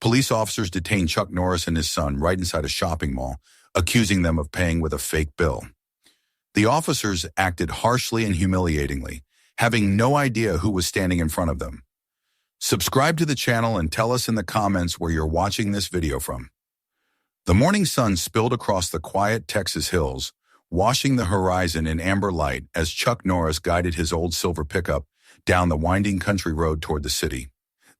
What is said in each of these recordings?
Police officers detained Chuck Norris and his son right inside a shopping mall, accusing them of paying with a fake bill. The officers acted harshly and humiliatingly, having no idea who was standing in front of them. Subscribe to the channel and tell us in the comments where you're watching this video from. The morning sun spilled across the quiet Texas hills, washing the horizon in amber light as Chuck Norris guided his old silver pickup down the winding country road toward the city.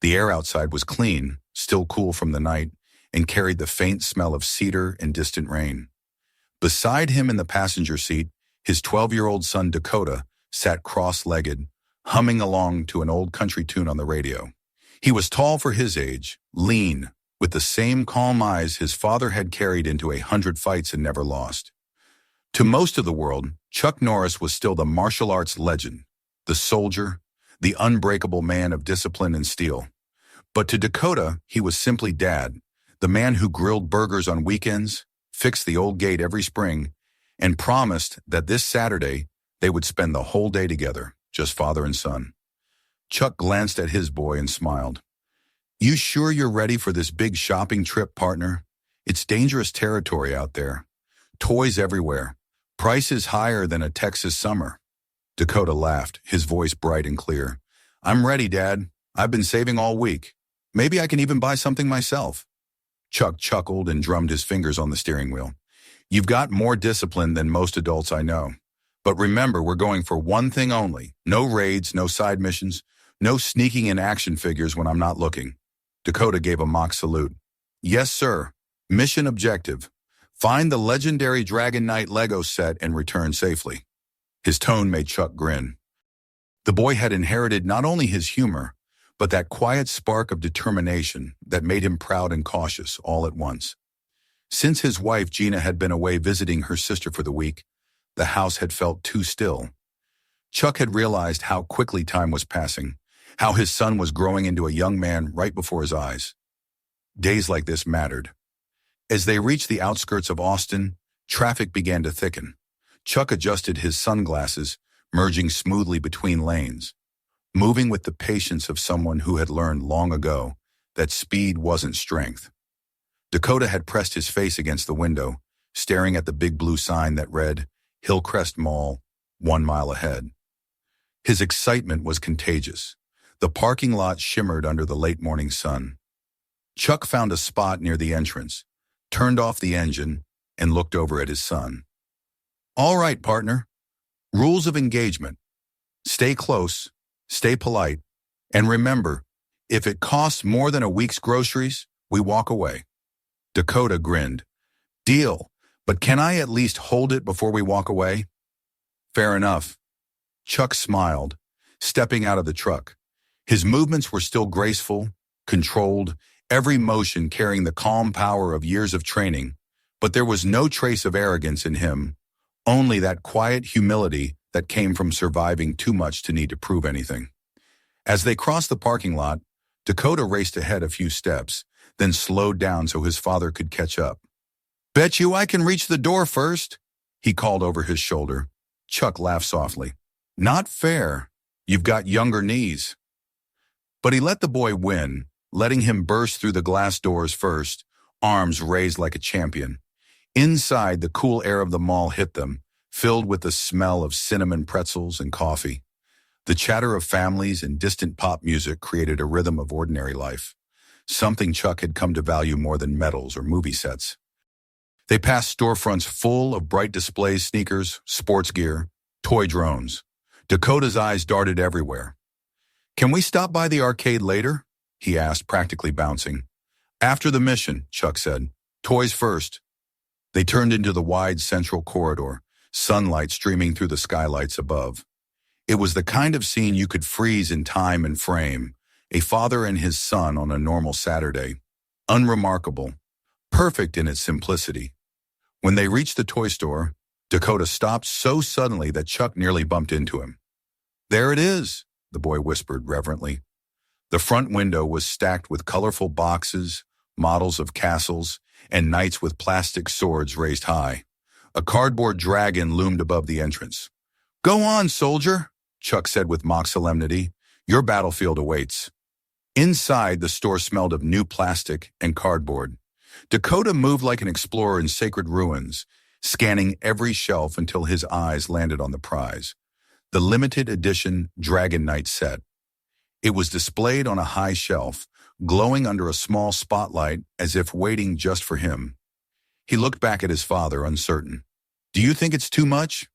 The air outside was clean, still cool from the night, and carried the faint smell of cedar and distant rain. Beside him in the passenger seat, his 12-year-old son Dakota sat cross-legged, humming along to an old country tune on the radio. He was tall for his age, lean, with the same calm eyes his father had carried into 100 fights and never lost. To most of the world, Chuck Norris was still the martial arts legend, the soldier, the unbreakable man of discipline and steel. But to Dakota, he was simply Dad, the man who grilled burgers on weekends, fixed the old gate every spring, and promised that this Saturday they would spend the whole day together, just father and son. Chuck glanced at his boy and smiled. "You sure you're ready for this big shopping trip, partner? It's dangerous territory out there. Toys everywhere. Prices higher than a Texas summer." Dakota laughed, his voice bright and clear. "I'm ready, Dad. I've been saving all week. Maybe I can even buy something myself." Chuck chuckled and drummed his fingers on the steering wheel. "You've got more discipline than most adults I know. But remember, we're going for one thing only. No raids, no side missions, no sneaking in action figures when I'm not looking." Dakota gave a mock salute. "Yes, sir. Mission objective. Find the legendary Dragon Knight Lego set and return safely." His tone made Chuck grin. The boy had inherited not only his humor, but that quiet spark of determination that made him proud and cautious all at once. Since his wife Gina had been away visiting her sister for the week, the house had felt too still. Chuck had realized how quickly time was passing, how his son was growing into a young man right before his eyes. Days like this mattered. As they reached the outskirts of Austin, traffic began to thicken. Chuck adjusted his sunglasses, merging smoothly between lanes, moving with the patience of someone who had learned long ago that speed wasn't strength. Dakota had pressed his face against the window, staring at the big blue sign that read, "Hillcrest Mall, 1 mile ahead." His excitement was contagious. The parking lot shimmered under the late morning sun. Chuck found a spot near the entrance, turned off the engine, and looked over at his son. "All right, partner. Rules of engagement. Stay close, stay polite, and remember, if it costs more than a week's groceries, we walk away." Dakota grinned. "Deal, but can I at least hold it before we walk away?" "Fair enough." Chuck smiled, stepping out of the truck. His movements were still graceful, controlled, every motion carrying the calm power of years of training, but there was no trace of arrogance in him, only that quiet humility that came from surviving too much to need to prove anything. As they crossed the parking lot, Dakota raced ahead a few steps, then slowed down so his father could catch up. "Bet you I can reach the door first," he called over his shoulder. Chuck laughed softly. "Not fair. You've got younger knees." But he let the boy win, letting him burst through the glass doors first, arms raised like a champion. Inside, the cool air of the mall hit them, filled with the smell of cinnamon pretzels and coffee. The chatter of families and distant pop music created a rhythm of ordinary life, something Chuck had come to value more than medals or movie sets. They passed storefronts full of bright displays, sneakers, sports gear, toy drones. Dakota's eyes darted everywhere. "Can we stop by the arcade later?" he asked, practically bouncing. "After the mission," Chuck said. "Toys first." They turned into the wide central corridor, sunlight streaming through the skylights above. It was the kind of scene you could freeze in time and frame, a father and his son on a normal Saturday. Unremarkable, perfect in its simplicity. When they reached the toy store, Dakota stopped so suddenly that Chuck nearly bumped into him. "There it is," the boy whispered reverently. The front window was stacked with colorful boxes, models of castles, and knights with plastic swords raised high. A cardboard dragon loomed above the entrance. "Go on, soldier," Chuck said with mock solemnity. "Your battlefield awaits." Inside, the store smelled of new plastic and cardboard. Dakota moved like an explorer in sacred ruins, scanning every shelf until his eyes landed on the prize, the limited edition Dragon Knight set. It was displayed on a high shelf, glowing under a small spotlight as if waiting just for him. He looked back at his father, uncertain. "Do you think it's too much?"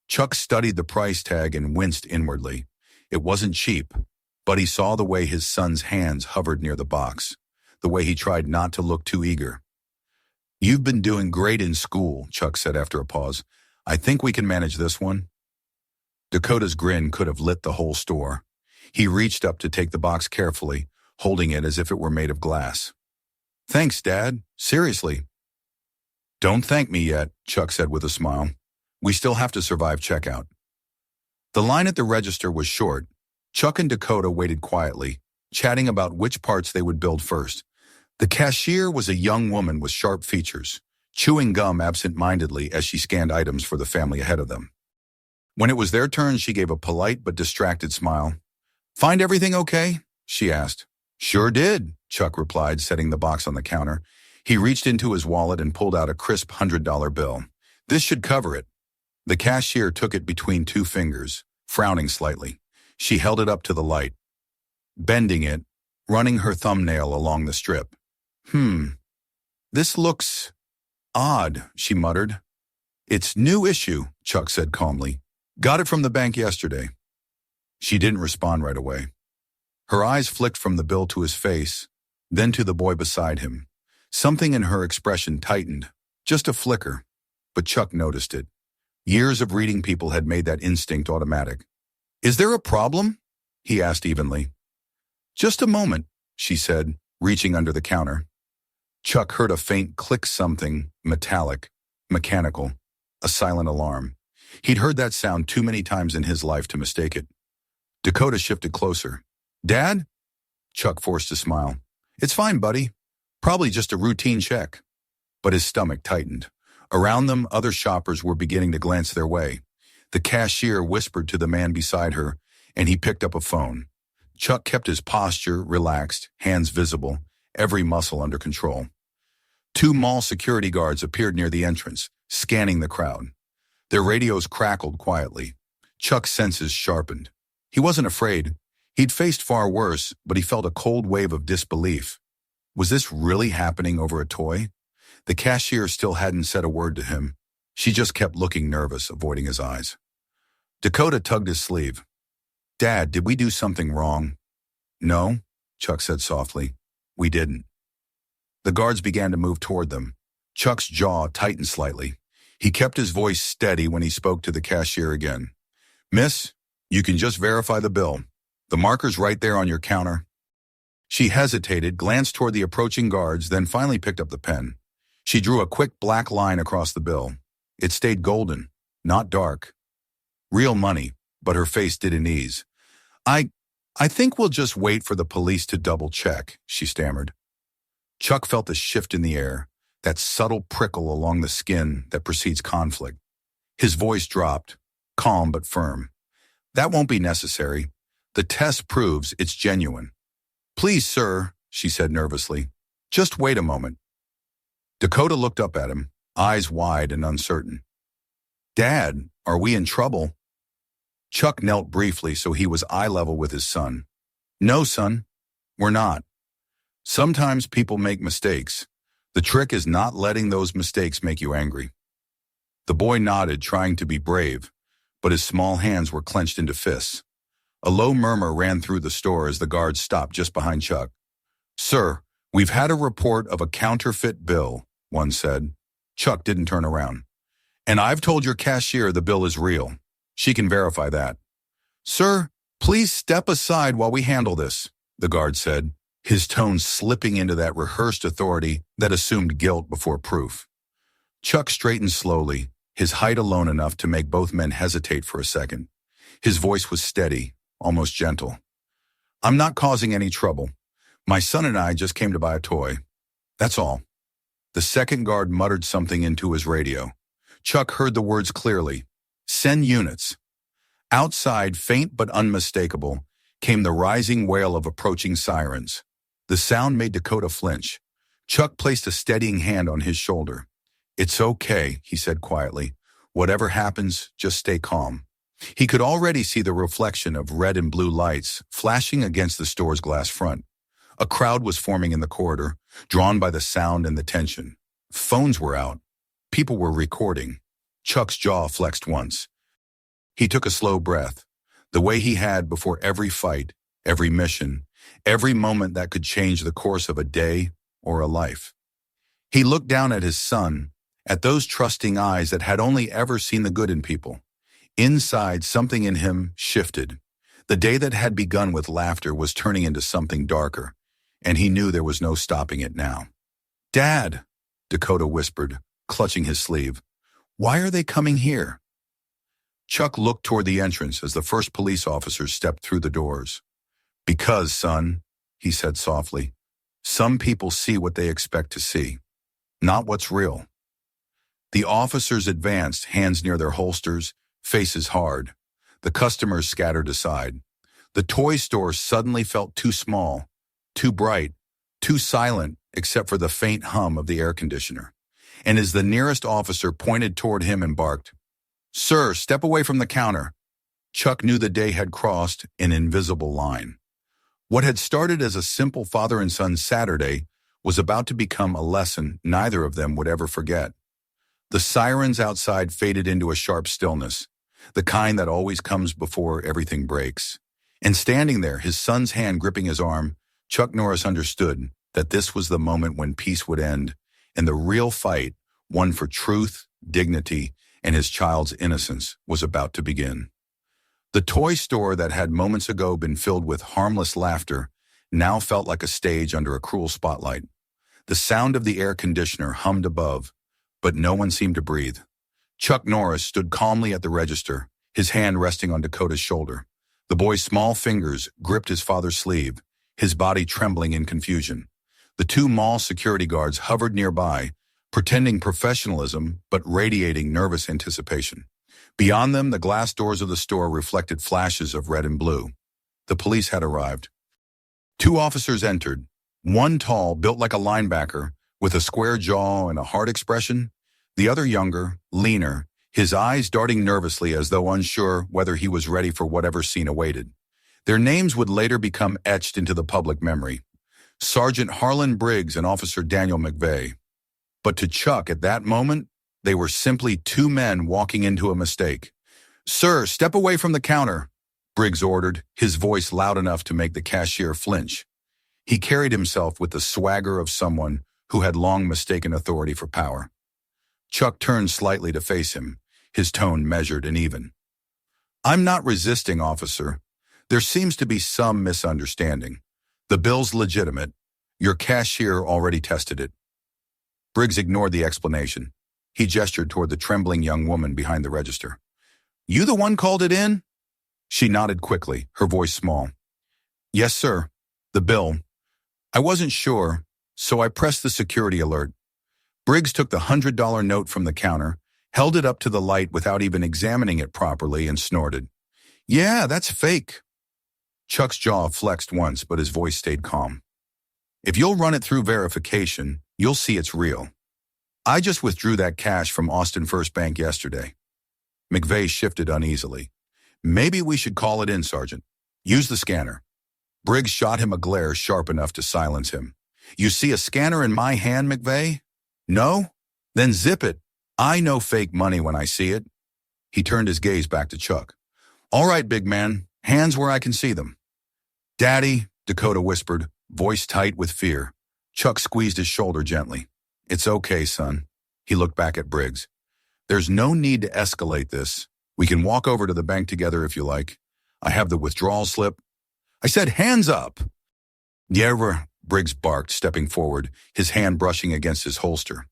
Chuck studied the price tag and winced inwardly. It wasn't cheap, but he saw the way his son's hands hovered near the box, the way he tried not to look too eager. "You've been doing great in school," Chuck said after a pause. "I think we can manage this one." Dakota's grin could have lit the whole store. He reached up to take the box carefully, holding it as if it were made of glass. "Thanks, Dad. Seriously." "Don't thank me yet," Chuck said with a smile. "We still have to survive checkout." The line at the register was short. Chuck and Dakota waited quietly, chatting about which parts they would build first. The cashier was a young woman with sharp features, chewing gum absent-mindedly as she scanned items for the family ahead of them. When it was their turn, she gave a polite but distracted smile. "Find everything okay?" she asked. "Sure did," Chuck replied, setting the box on the counter. He reached into his wallet and pulled out a crisp $100 bill. "This should cover it." The cashier took it between two fingers, frowning slightly. She held it up to the light, bending it, running her thumbnail along the strip. This looks odd," she muttered. "It's new issue," Chuck said calmly. "Got it from the bank yesterday." She didn't respond right away. Her eyes flicked from the bill to his face, then to the boy beside him. Something in her expression tightened, just a flicker, but Chuck noticed it. Years of reading people had made that instinct automatic. "Is there a problem?" he asked evenly. "Just a moment," she said, reaching under the counter. Chuck heard a faint click, something metallic, mechanical, a silent alarm. He'd heard that sound too many times in his life to mistake it. Dakota shifted closer. "Dad?" Chuck forced a smile. "It's fine, buddy. Probably just a routine check." But his stomach tightened. Around them, other shoppers were beginning to glance their way. The cashier whispered to the man beside her, and he picked up a phone. Chuck kept his posture relaxed, hands visible, every muscle under control. Two mall security guards appeared near the entrance, scanning the crowd. Their radios crackled quietly. Chuck's senses sharpened. He wasn't afraid. He'd faced far worse, but he felt a cold wave of disbelief. Was this really happening over a toy? The cashier still hadn't said a word to him. She just kept looking nervous, avoiding his eyes. Dakota tugged his sleeve. "Dad, did we do something wrong?" "No," Chuck said softly. "We didn't." The guards began to move toward them. Chuck's jaw tightened slightly. He kept his voice steady when he spoke to the cashier again. "Miss, you can just verify the bill. The marker's right there on your counter." She hesitated, glanced toward the approaching guards, then finally picked up the pen. She drew a quick black line across the bill. It stayed golden, not dark. Real money, but her face didn't ease. I think we'll just wait for the police to double-check," she stammered. Chuck felt the shift in the air, that subtle prickle along the skin that precedes conflict. His voice dropped, calm but firm. "That won't be necessary. The test proves it's genuine." "Please, sir," she said nervously. "Just wait a moment." Dakota looked up at him, eyes wide and uncertain. "Dad, are we in trouble?" Chuck knelt briefly so he was eye level with his son. "No, son, we're not. Sometimes people make mistakes. The trick is not letting those mistakes make you angry." The boy nodded, trying to be brave, but his small hands were clenched into fists. A low murmur ran through the store as the guards stopped just behind Chuck. "Sir, we've had a report of a counterfeit bill," one said. Chuck didn't turn around. "And I've told your cashier the bill is real. She can verify that." "Sir, please step aside while we handle this," the guard said, his tone slipping into that rehearsed authority that assumed guilt before proof. Chuck straightened slowly, his height alone enough to make both men hesitate for a second. His voice was steady, almost gentle. "I'm not causing any trouble. My son and I just came to buy a toy. That's all." The second guard muttered something into his radio. Chuck heard the words clearly. "Send units." Outside, faint but unmistakable, came the rising wail of approaching sirens. The sound made Dakota flinch. Chuck placed a steadying hand on his shoulder. "It's okay," he said quietly. "Whatever happens, just stay calm." He could already see the reflection of red and blue lights flashing against the store's glass front. A crowd was forming in the corridor, drawn by the sound and the tension. Phones were out. People were recording. Chuck's jaw flexed once. He took a slow breath, the way he had before every fight, every mission, every moment that could change the course of a day or a life. He looked down at his son, at those trusting eyes that had only ever seen the good in people. Inside, something in him shifted. The day that had begun with laughter was turning into something darker, and he knew there was no stopping it now. "Dad," Dakota whispered, clutching his sleeve. "Why are they coming here?" Chuck looked toward the entrance as the first police officers stepped through the doors. "Because, son," he said softly, "some people see what they expect to see, not what's real." The officers advanced, hands near their holsters, faces hard. The customers scattered aside. The toy store suddenly felt too small, too bright, too silent except for the faint hum of the air conditioner. And as the nearest officer pointed toward him and barked, "Sir, step away from the counter," Chuck knew the day had crossed an invisible line. What had started as a simple father and son Saturday was about to become a lesson neither of them would ever forget. The sirens outside faded into a sharp stillness, the kind that always comes before everything breaks. And standing there, his son's hand gripping his arm, Chuck Norris understood that this was the moment when peace would end, and the real fight, one for truth, dignity, and his child's innocence, was about to begin. The toy store that had moments ago been filled with harmless laughter now felt like a stage under a cruel spotlight. The sound of the air conditioner hummed above, but no one seemed to breathe. Chuck Norris stood calmly at the register, his hand resting on Dakota's shoulder. The boy's small fingers gripped his father's sleeve, his body trembling in confusion. The two mall security guards hovered nearby, pretending professionalism but radiating nervous anticipation. Beyond them, the glass doors of the store reflected flashes of red and blue. The police had arrived. Two officers entered, one tall, built like a linebacker, with a square jaw and a hard expression, the other younger, leaner, his eyes darting nervously as though unsure whether he was ready for whatever scene awaited. Their names would later become etched into the public memory: Sergeant Harlan Briggs and Officer Daniel McVeigh. But to Chuck, at that moment, they were simply two men walking into a mistake. "Sir, step away from the counter," Briggs ordered, his voice loud enough to make the cashier flinch. He carried himself with the swagger of someone who had long mistaken authority for power. Chuck turned slightly to face him, his tone measured and even. "I'm not resisting, officer. There seems to be some misunderstanding. The bill's legitimate. Your cashier already tested it." Briggs ignored the explanation. He gestured toward the trembling young woman behind the register. "You the one called it in?" She nodded quickly, her voice small. "Yes, sir. The bill. I wasn't sure, so I pressed the security alert." Briggs took the $100 note from the counter, held it up to the light without even examining it properly, and snorted. "Yeah, that's fake." Chuck's jaw flexed once, but his voice stayed calm. "If you'll run it through verification, you'll see it's real. I just withdrew that cash from Austin First Bank yesterday." McVeigh shifted uneasily. "Maybe we should call it in, Sergeant. Use the scanner." Briggs shot him a glare sharp enough to silence him. "You see a scanner in my hand, McVeigh? No? Then zip it. I know fake money when I see it." He turned his gaze back to Chuck. "All right, big man. Hands where I can see them." "Daddy," Dakota whispered, voice tight with fear. Chuck squeezed his shoulder gently. "It's okay, son." He looked back at Briggs. "There's no need to escalate this. We can walk over to the bank together if you like. I have the withdrawal slip." "I said hands up!" "Yeah," Briggs barked, stepping forward, his hand brushing against his holster.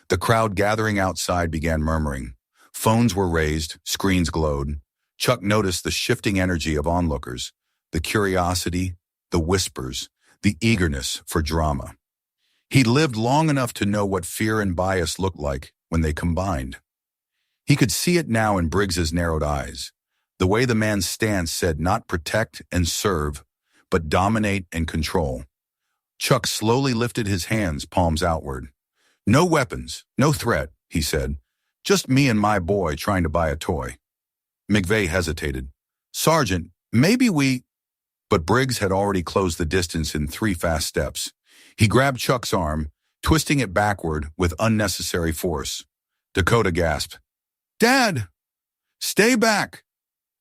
The crowd gathering outside began murmuring. Phones were raised, screens glowed. Chuck noticed the shifting energy of onlookers, the curiosity, the whispers, the eagerness for drama. He'd lived long enough to know what fear and bias looked like when they combined. He could see it now in Briggs's narrowed eyes. The way the man's stance said not protect and serve, but dominate and control. Chuck slowly lifted his hands, palms outward. "No weapons, no threat," he said. "Just me and my boy trying to buy a toy." McVeigh hesitated. "Sergeant, maybe we—" But Briggs had already closed the distance in 3 fast steps. He grabbed Chuck's arm, twisting it backward with unnecessary force. Dakota gasped. "Dad! Stay back!"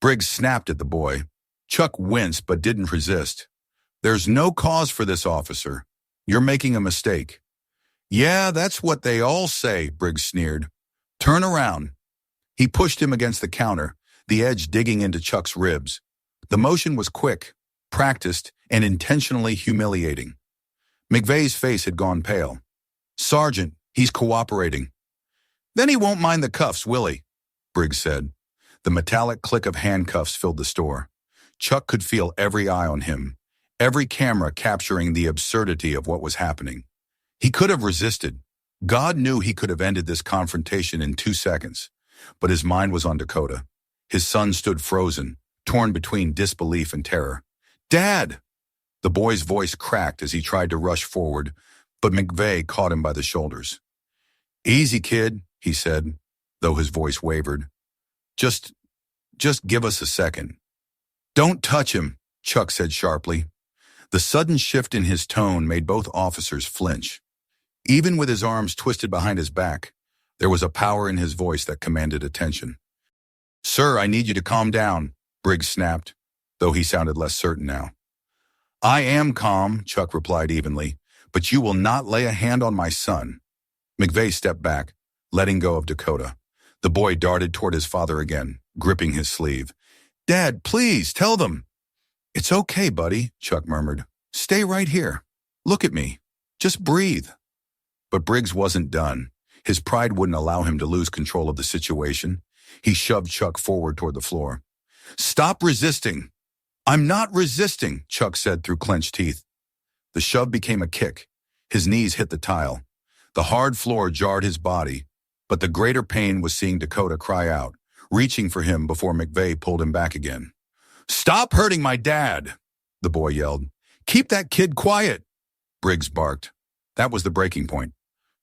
Briggs snapped at the boy. Chuck winced but didn't resist. "There's no cause for this, officer. You're making a mistake." "Yeah, that's what they all say," Briggs sneered. "Turn around." He pushed him against the counter, the edge digging into Chuck's ribs. The motion was quick, practiced, and intentionally humiliating. McVeigh's face had gone pale. "Sergeant, he's cooperating." "Then he won't mind the cuffs, will he?" Briggs said. The metallic click of handcuffs filled the store. Chuck could feel every eye on him, every camera capturing the absurdity of what was happening. He could have resisted. God knew he could have ended this confrontation in 2 seconds. But his mind was on Dakota. His son stood frozen, torn between disbelief and terror. "Dad!" The boy's voice cracked as he tried to rush forward, but McVeigh caught him by the shoulders. "Easy, kid," he said, though his voice wavered. Just give us a second." "Don't touch him," Chuck said sharply. The sudden shift in his tone made both officers flinch. Even with his arms twisted behind his back, there was a power in his voice that commanded attention. "Sir, I need you to calm down," Briggs snapped, though he sounded less certain now. "I am calm," Chuck replied evenly, "but you will not lay a hand on my son." McVeigh stepped back, letting go of Dakota. The boy darted toward his father again, gripping his sleeve. "Dad, please, tell them." "It's okay, buddy," Chuck murmured. "Stay right here. Look at me. Just breathe." But Briggs wasn't done. His pride wouldn't allow him to lose control of the situation. He shoved Chuck forward toward the floor. "Stop resisting." "I'm not resisting," Chuck said through clenched teeth. The shove became a kick. His knees hit the tile. The hard floor jarred his body, but the greater pain was seeing Dakota cry out, reaching for him before McVeigh pulled him back again. "Stop hurting my dad," the boy yelled. "Keep that kid quiet," Briggs barked. That was the breaking point.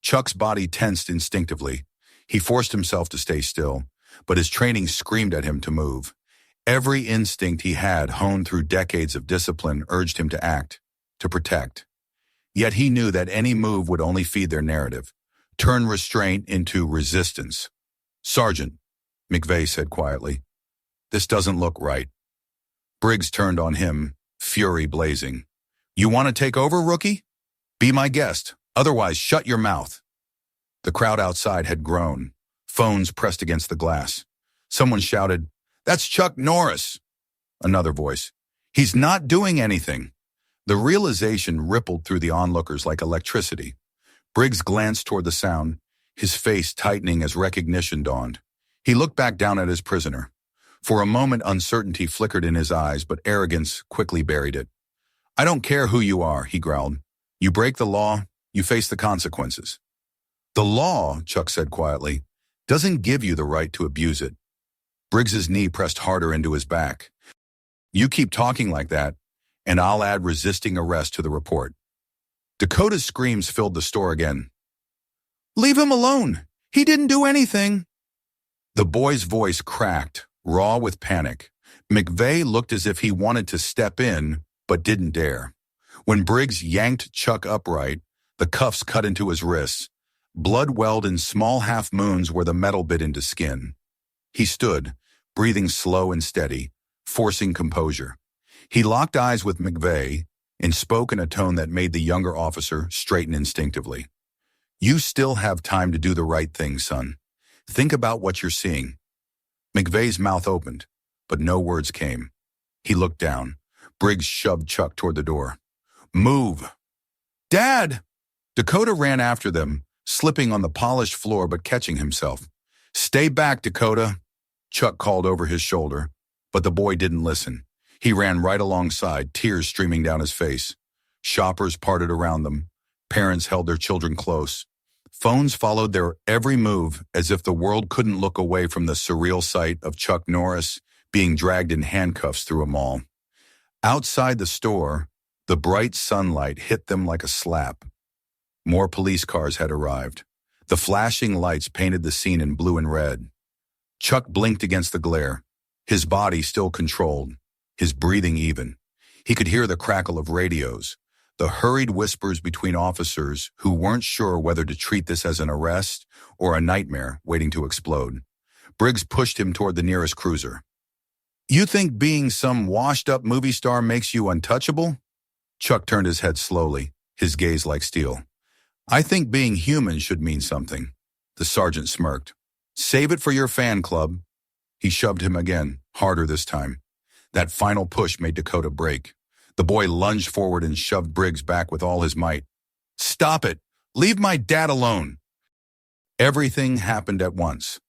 Chuck's body tensed instinctively. He forced himself to stay still, but his training screamed at him to move. Every instinct he had, honed through decades of discipline, urged him to act, to protect. Yet he knew that any move would only feed their narrative, turn restraint into resistance. "Sergeant," McVeigh said quietly, "this doesn't look right." Briggs turned on him, fury blazing. "You want to take over, rookie? Be my guest. Otherwise, shut your mouth." The crowd outside had grown, phones pressed against the glass. Someone shouted, "That's Chuck Norris." Another voice, "He's not doing anything." The realization rippled through the onlookers like electricity. Briggs glanced toward the sound, his face tightening as recognition dawned. He looked back down at his prisoner. For a moment, uncertainty flickered in his eyes, but arrogance quickly buried it. "I don't care who you are," he growled. "You break the law, you face the consequences." "The law," Chuck said quietly, "doesn't give you the right to abuse it." Briggs's knee pressed harder into his back. "You keep talking like that, and I'll add resisting arrest to the report." Dakota's screams filled the store again. "Leave him alone! He didn't do anything!" The boy's voice cracked, raw with panic. McVeigh looked as if he wanted to step in, but didn't dare. When Briggs yanked Chuck upright, the cuffs cut into his wrists. Blood welled in small half-moons where the metal bit into skin. He stood, breathing slow and steady, forcing composure. He locked eyes with McVeigh and spoke in a tone that made the younger officer straighten instinctively. "You still have time to do the right thing, son. Think about what you're seeing." McVeigh's mouth opened, but no words came. He looked down. Briggs shoved Chuck toward the door. "Move!" "Dad!" Dakota ran after them, slipping on the polished floor but catching himself. "Stay back, Dakota," Chuck called over his shoulder, but the boy didn't listen. He ran right alongside, tears streaming down his face. Shoppers parted around them. Parents held their children close. Phones followed their every move as if the world couldn't look away from the surreal sight of Chuck Norris being dragged in handcuffs through a mall. Outside the store, the bright sunlight hit them like a slap. More police cars had arrived. The flashing lights painted the scene in blue and red. Chuck blinked against the glare, his body still controlled, his breathing even. He could hear the crackle of radios, the hurried whispers between officers who weren't sure whether to treat this as an arrest or a nightmare waiting to explode. Briggs pushed him toward the nearest cruiser. "You think being some washed-up movie star makes you untouchable?" Chuck turned his head slowly, his gaze like steel. "I think being human should mean something." The sergeant smirked. "Save it for your fan club." He shoved him again, harder this time. That final push made Dakota break. The boy lunged forward and shoved Briggs back with all his might. "Stop it! Leave my dad alone!" Everything happened at once.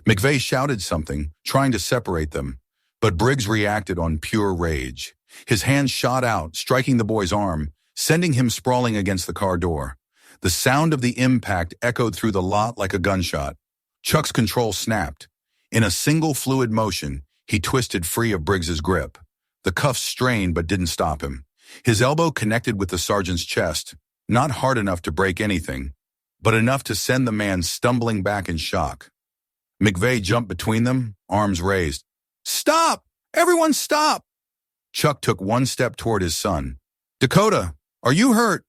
McVeigh shouted something, trying to separate them, but Briggs reacted on pure rage. His hand shot out, striking the boy's arm, sending him sprawling against the car door. The sound of the impact echoed through the lot like a gunshot. Chuck's control snapped. In a single fluid motion, he twisted free of Briggs's grip. The cuffs strained but didn't stop him. His elbow connected with the sergeant's chest, not hard enough to break anything, but enough to send the man stumbling back in shock. McVeigh jumped between them, arms raised. "Stop! Everyone stop!" Chuck took one step toward his son. "Dakota, are you hurt?"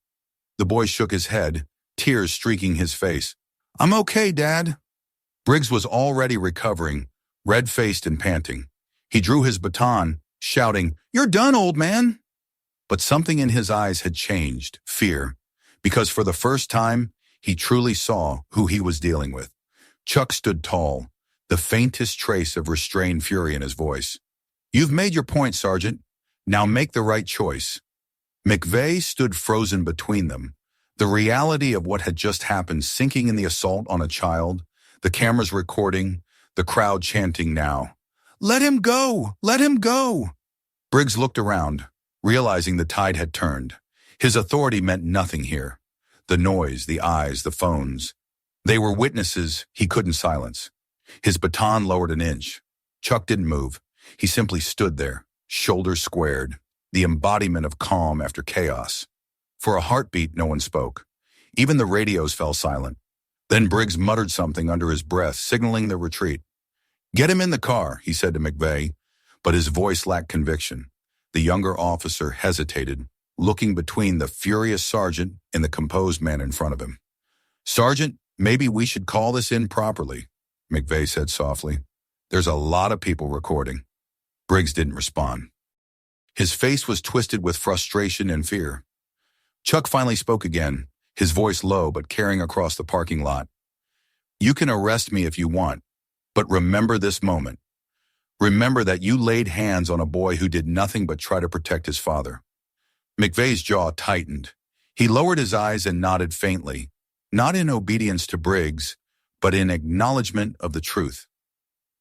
The boy shook his head, tears streaking his face. "I'm okay, Dad." Briggs was already recovering, red-faced and panting. He drew his baton, shouting, "You're done, old man!" But something in his eyes had changed, fear, because for the first time, he truly saw who he was dealing with. Chuck stood tall, the faintest trace of restrained fury in his voice. "You've made your point, Sergeant. Now make the right choice." McVeigh stood frozen between them, the reality of what had just happened sinking in the assault on a child, the cameras recording, the crowd chanting now. "Let him go! Let him go!" Briggs looked around, realizing the tide had turned. His authority meant nothing here. The noise, the eyes, the phones. They were witnesses he couldn't silence. His baton lowered an inch. Chuck didn't move. He simply stood there, shoulders squared, the embodiment of calm after chaos. For a heartbeat, no one spoke. Even the radios fell silent. Then Briggs muttered something under his breath, signaling their retreat. "Get him in the car," he said to McVeigh, but his voice lacked conviction. The younger officer hesitated, looking between the furious sergeant and the composed man in front of him. "Sergeant, maybe we should call this in properly," McVeigh said softly. "There's a lot of people recording." Briggs didn't respond. His face was twisted with frustration and fear. Chuck finally spoke again, his voice low but carrying across the parking lot. "You can arrest me if you want, but remember this moment. Remember that you laid hands on a boy who did nothing but try to protect his father." McVeigh's jaw tightened. He lowered his eyes and nodded faintly, not in obedience to Briggs, but in acknowledgement of the truth.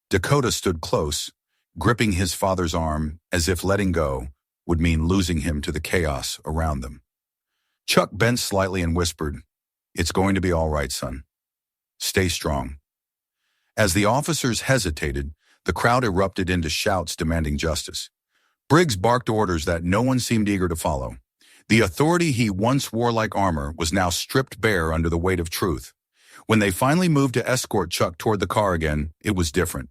Dakota stood close, gripping his father's arm as if letting go would mean losing him to the chaos around them. Chuck bent slightly and whispered, "It's going to be all right, son. Stay strong." As the officers hesitated, the crowd erupted into shouts demanding justice. Briggs barked orders that no one seemed eager to follow. The authority he once wore like armor was now stripped bare under the weight of truth. When they finally moved to escort Chuck toward the car again, it was different.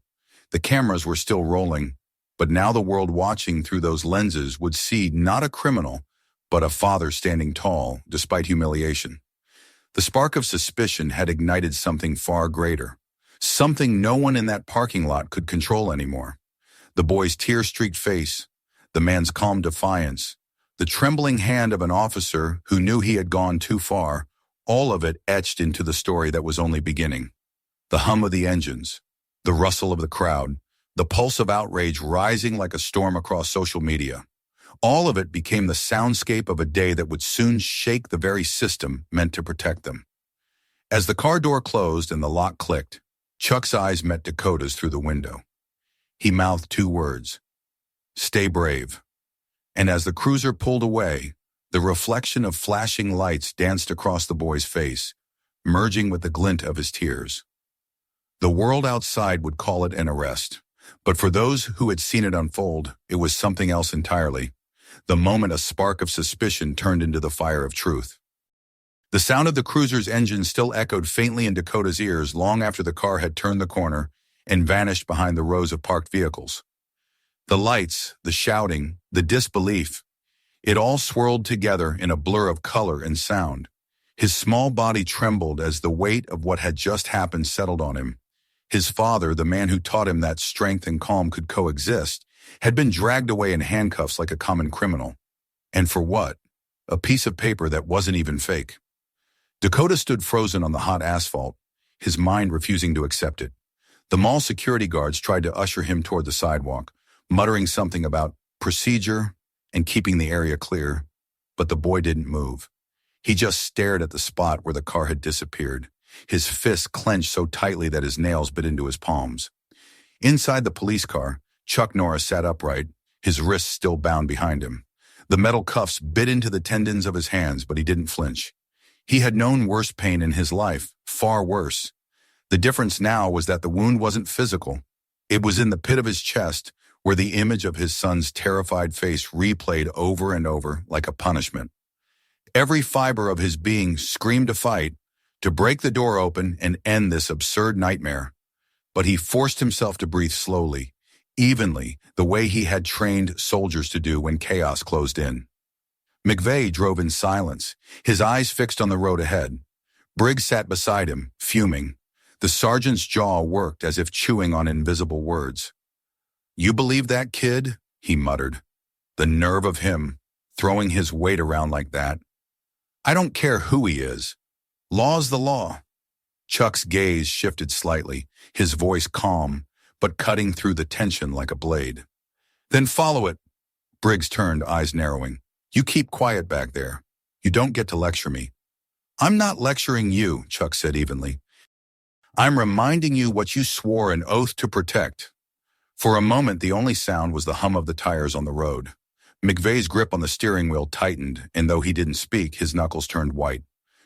The cameras were still rolling, but now the world watching through those lenses would see not a criminal, but a father standing tall, despite humiliation. The spark of suspicion had ignited something far greater, something no one in that parking lot could control anymore. The boy's tear-streaked face, the man's calm defiance, the trembling hand of an officer who knew he had gone too far, all of it etched into the story that was only beginning. The hum of the engines, the rustle of the crowd, the pulse of outrage rising like a storm across social media. All of it became the soundscape of a day that would soon shake the very system meant to protect them. As the car door closed and the lock clicked, Chuck's eyes met Dakota's through the window. He mouthed two words, "Stay brave." And as the cruiser pulled away, the reflection of flashing lights danced across the boy's face, merging with the glint of his tears. The world outside would call it an arrest, but for those who had seen it unfold, it was something else entirely. the moment a spark of suspicion turned into the fire of truth. The sound of the cruiser's engine still echoed faintly in Dakota's ears long after the car had turned the corner and vanished behind the rows of parked vehicles. The lights, the shouting, the disbelief, it all swirled together in a blur of color and sound. His small body trembled as the weight of what had just happened settled on him. His father, the man who taught him that strength and calm could coexist, had been dragged away in handcuffs like a common criminal. And for what? A piece of paper that wasn't even fake. Dakota stood frozen on the hot asphalt, his mind refusing to accept it. The mall security guards tried to usher him toward the sidewalk, muttering something about procedure and keeping the area clear, but the boy didn't move. He just stared at the spot where the car had disappeared, his fists clenched so tightly that his nails bit into his palms. Inside the police car, Chuck Norris sat upright, his wrists still bound behind him. The metal cuffs bit into the tendons of his hands, but he didn't flinch. He had known worse pain in his life, far worse. The difference now was that the wound wasn't physical. It was in the pit of his chest, where the image of his son's terrified face replayed over and over like a punishment. Every fiber of his being screamed to fight, to break the door open and end this absurd nightmare. But he forced himself to breathe slowly, evenly, the way he had trained soldiers to do when chaos closed in. McVeigh drove in silence, his eyes fixed on the road ahead. Briggs sat beside him, fuming. The sergeant's jaw worked as if chewing on invisible words. "You believe that kid?" he muttered. The nerve of him, throwing his weight around like that. "I don't care who he is. Law's the law." Chuck's gaze shifted slightly, his voice calm, but cutting through the tension like a blade. "Then follow it." Briggs turned, eyes narrowing. "You keep quiet back there. You don't get to lecture me." "I'm not lecturing you," Chuck said evenly. "I'm reminding you what you swore an oath to protect." For a moment, the only sound was the hum of the tires on the road. McVeigh's grip on the steering wheel tightened, and though he didn't speak, his knuckles turned white.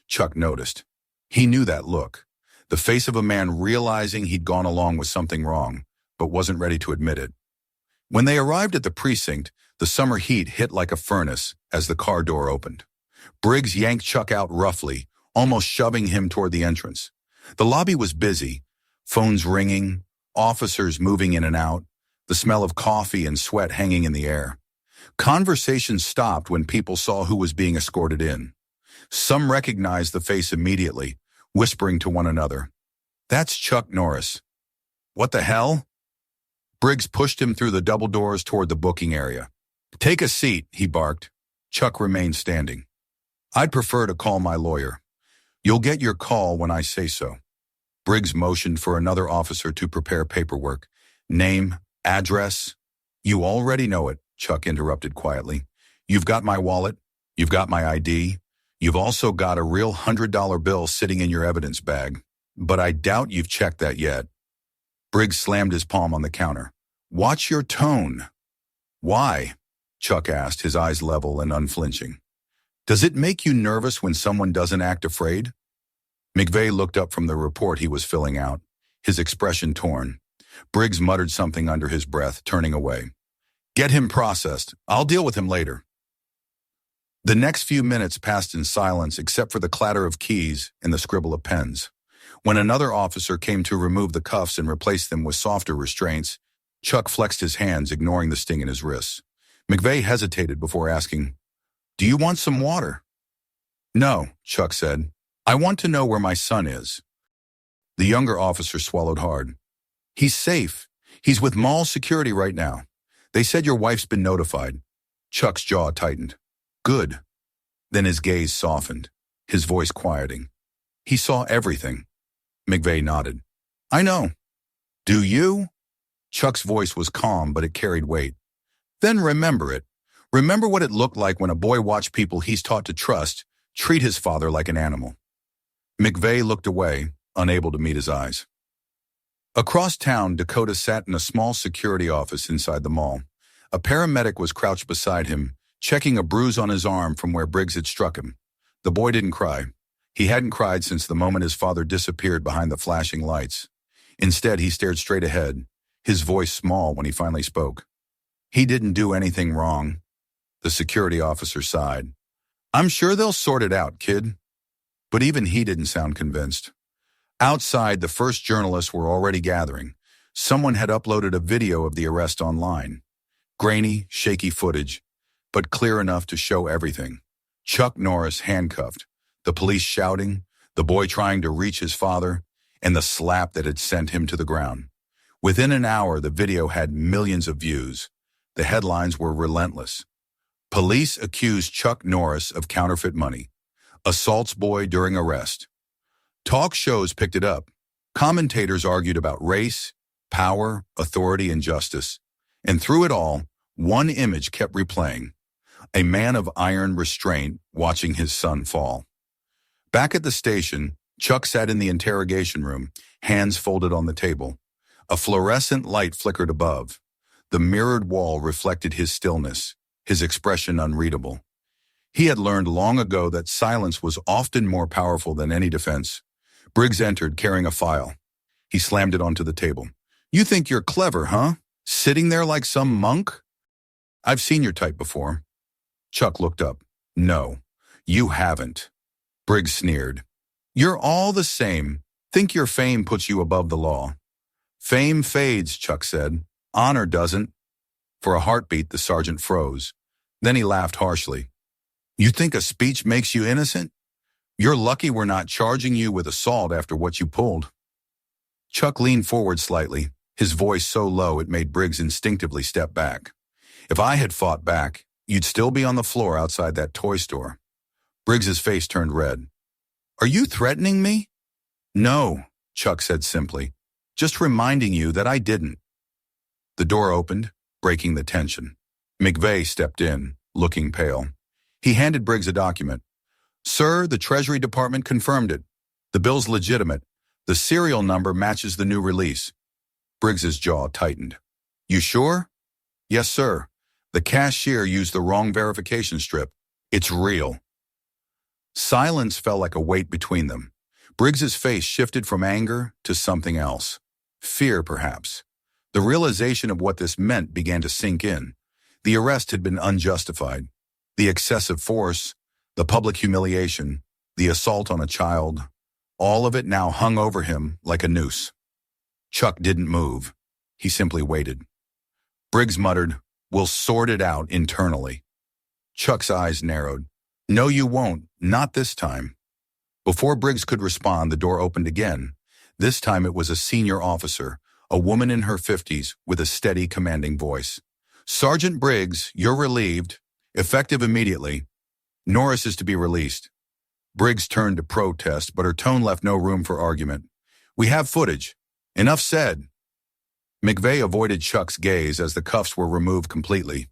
Chuck noticed. He knew that look. The face of a man realizing he'd gone along with something wrong, but wasn't ready to admit it. When they arrived at the precinct, the summer heat hit like a furnace as the car door opened. Briggs yanked Chuck out roughly, almost shoving him toward the entrance. The lobby was busy, phones ringing, officers moving in and out, the smell of coffee and sweat hanging in the air. Conversation stopped when people saw who was being escorted in. Some recognized the face immediately, whispering to one another, "That's Chuck Norris." "What the hell?" Briggs pushed him through the double doors toward the booking area. "Take a seat," he barked. Chuck remained standing. "I'd prefer to call my lawyer. You'll get your call when I say so." Briggs motioned for another officer to prepare paperwork. "Name, address." "You already know it," Chuck interrupted quietly. "You've got my wallet. You've got my ID. You've also got a real $100 bill sitting in your evidence bag. But I doubt you've checked that yet." Briggs slammed his palm on the counter. "Watch your tone." "Why?" Chuck asked, his eyes level and unflinching. "Does it make you nervous when someone doesn't act afraid?" McVeigh looked up from the report he was filling out, his expression torn. Briggs muttered something under his breath, turning away. "Get him processed. I'll deal with him later." The next few minutes passed in silence except for the clatter of keys and the scribble of pens. When another officer came to remove the cuffs and replace them with softer restraints, Chuck flexed his hands, ignoring the sting in his wrists. McVeigh hesitated before asking, "Do you want some water?" "No," Chuck said. "I want to know where my son is." The younger officer swallowed hard. "He's safe. He's with mall security right now. They said your wife's been notified." Chuck's jaw tightened. "Good." Then his gaze softened, his voice quieting. "He saw everything." McVeigh nodded. "I know." "Do you?" Chuck's voice was calm, but it carried weight. "Then remember it. Remember what it looked like when a boy watched people he's taught to trust treat his father like an animal." McVeigh looked away, unable to meet his eyes. Across town, Dakota sat in a small security office inside the mall. A paramedic was crouched beside him, checking a bruise on his arm from where Briggs had struck him. The boy didn't cry. He hadn't cried since the moment his father disappeared behind the flashing lights. Instead, he stared straight ahead, his voice small when he finally spoke. "He didn't do anything wrong." The security officer sighed. I'm sure they'll sort it out, kid. But even he didn't sound convinced. Outside, the first journalists were already gathering. Someone had uploaded a video of the arrest online. Grainy, shaky footage, but clear enough to show everything. Chuck Norris handcuffed, the police shouting, the boy trying to reach his father, and the slap that had sent him to the ground. Within an hour, the video had millions of views. The headlines were relentless. Police accused Chuck Norris of counterfeit money. Assaults boy during arrest. Talk shows picked it up. Commentators argued about race, power, authority, and justice. And through it all, one image kept replaying. A man of iron restraint watching his son fall. Back at the station, Chuck sat in the interrogation room, hands folded on the table. A fluorescent light flickered above. The mirrored wall reflected his stillness, his expression unreadable. He had learned long ago that silence was often more powerful than any defense. Briggs entered, carrying a file. He slammed it onto the table. You think you're clever, huh? Sitting there like some monk? I've seen your type before. Chuck looked up. No, you haven't. Briggs sneered. You're all the same. Think your fame puts you above the law. Fame fades, Chuck said. Honor doesn't. For a heartbeat, the sergeant froze. Then he laughed harshly. You think a speech makes you innocent? You're lucky we're not charging you with assault after what you pulled. Chuck leaned forward slightly, his voice so low it made Briggs instinctively step back. If I had fought back, you'd still be on the floor outside that toy store. Briggs's face turned red. Are you threatening me? No, Chuck said simply. Just reminding you that I didn't. The door opened, breaking the tension. McVeigh stepped in, looking pale. He handed Briggs a document. Sir, the Treasury Department confirmed it. The bill's legitimate. The serial number matches the new release. Briggs's jaw tightened. You sure? Yes, sir. The cashier used the wrong verification strip. It's real. Silence fell like a weight between them. Briggs's face shifted from anger to something else. Fear, perhaps. The realization of what this meant began to sink in. The arrest had been unjustified. The excessive force, the public humiliation, the assault on a child, all of it now hung over him like a noose. Chuck didn't move. He simply waited. Briggs muttered, We'll sort it out internally. Chuck's eyes narrowed. No, you won't. Not this time. Before Briggs could respond, the door opened again. This time it was a senior officer, a woman in her 50s with a steady, commanding voice. Sergeant Briggs, you're relieved. Effective immediately. Norris is to be released. Briggs turned to protest, but her tone left no room for argument. We have footage. Enough said. McVeigh avoided Chuck's gaze as the cuffs were removed completely.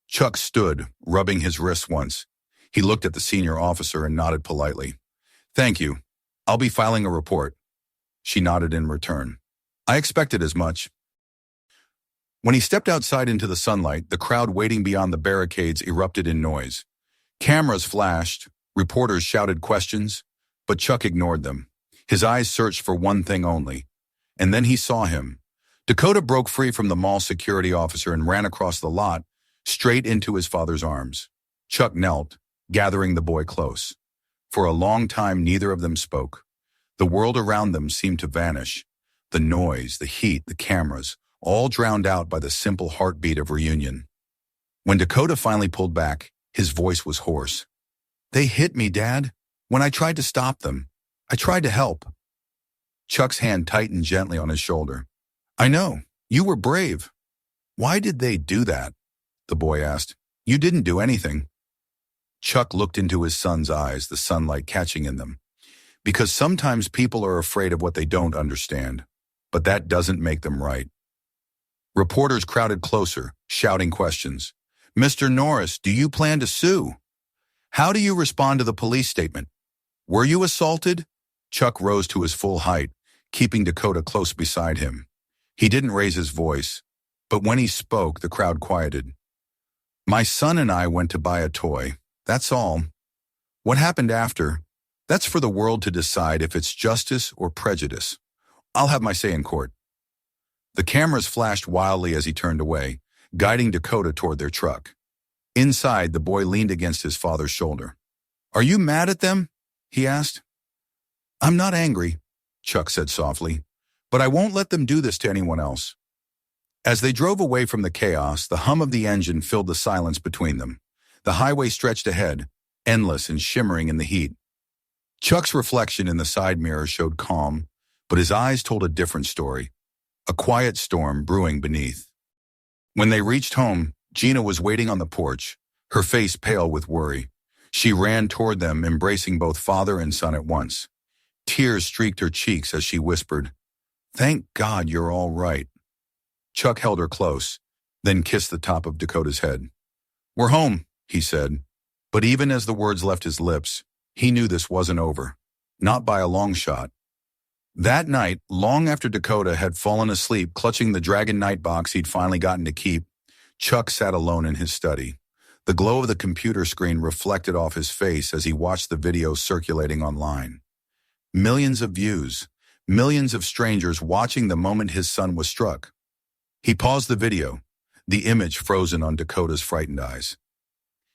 Chuck stood, rubbing his wrists once. He looked at the senior officer and nodded politely. Thank you. I'll be filing a report. She nodded in return. I expected as much. When he stepped outside into the sunlight, the crowd waiting beyond the barricades erupted in noise. Cameras flashed, reporters shouted questions, but Chuck ignored them. His eyes searched for one thing only. And then he saw him. Dakota broke free from the mall security officer and ran across the lot, straight into his father's arms. Chuck knelt, gathering the boy close. For a long time, neither of them spoke. The world around them seemed to vanish. The noise, the heat, the cameras, all drowned out by the simple heartbeat of reunion. When Dakota finally pulled back, his voice was hoarse. They hit me, Dad. When I tried to stop them, I tried to help. Chuck's hand tightened gently on his shoulder. I know. You were brave. Why did they do that? The boy asked. You didn't do anything. Chuck looked into his son's eyes, the sunlight catching in them. Because sometimes people are afraid of what they don't understand, but that doesn't make them right. Reporters crowded closer, shouting questions. Mr. Norris, do you plan to sue? How do you respond to the police statement? Were you assaulted? Chuck rose to his full height, keeping Dakota close beside him. He didn't raise his voice, but when he spoke, the crowd quieted. My son and I went to buy a toy. That's all. What happened after? That's for the world to decide if it's justice or prejudice. I'll have my say in court. The cameras flashed wildly as he turned away, guiding Dakota toward their truck. Inside, the boy leaned against his father's shoulder. "Are you mad at them?" he asked. "I'm not angry," Chuck said softly, "but I won't let them do this to anyone else." As they drove away from the chaos, the hum of the engine filled the silence between them. The highway stretched ahead, endless and shimmering in the heat. Chuck's reflection in the side mirror showed calm, but his eyes told a different story, a quiet storm brewing beneath. When they reached home, Gina was waiting on the porch, her face pale with worry. She ran toward them, embracing both father and son at once. Tears streaked her cheeks as she whispered, "Thank God you're all right." Chuck held her close, then kissed the top of Dakota's head. "We're home," he said. But even as the words left his lips, he knew this wasn't over. Not by a long shot. That night, long after Dakota had fallen asleep clutching the Dragon Knight box he'd finally gotten to keep, Chuck sat alone in his study. The glow of the computer screen reflected off his face as he watched the video circulating online. Millions of views, millions of strangers watching the moment his son was struck. He paused the video, the image frozen on Dakota's frightened eyes.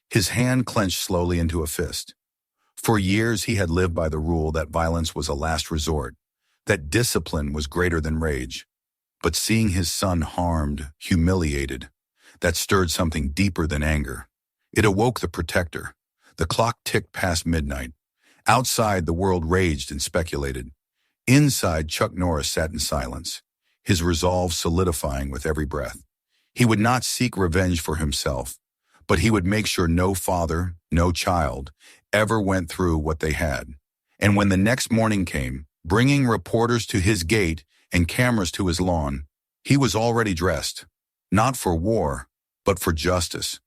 His hand clenched slowly into a fist. For years he had lived by the rule that violence was a last resort, that discipline was greater than rage. But seeing his son harmed, humiliated, that stirred something deeper than anger. It awoke the protector. The clock ticked past midnight. Outside, the world raged and speculated. Inside, Chuck Norris sat in silence, his resolve solidifying with every breath. He would not seek revenge for himself, but he would make sure no father, no child, ever went through what they had. And when the next morning came, bringing reporters to his gate and cameras to his lawn, he was already dressed, not for war, but for justice.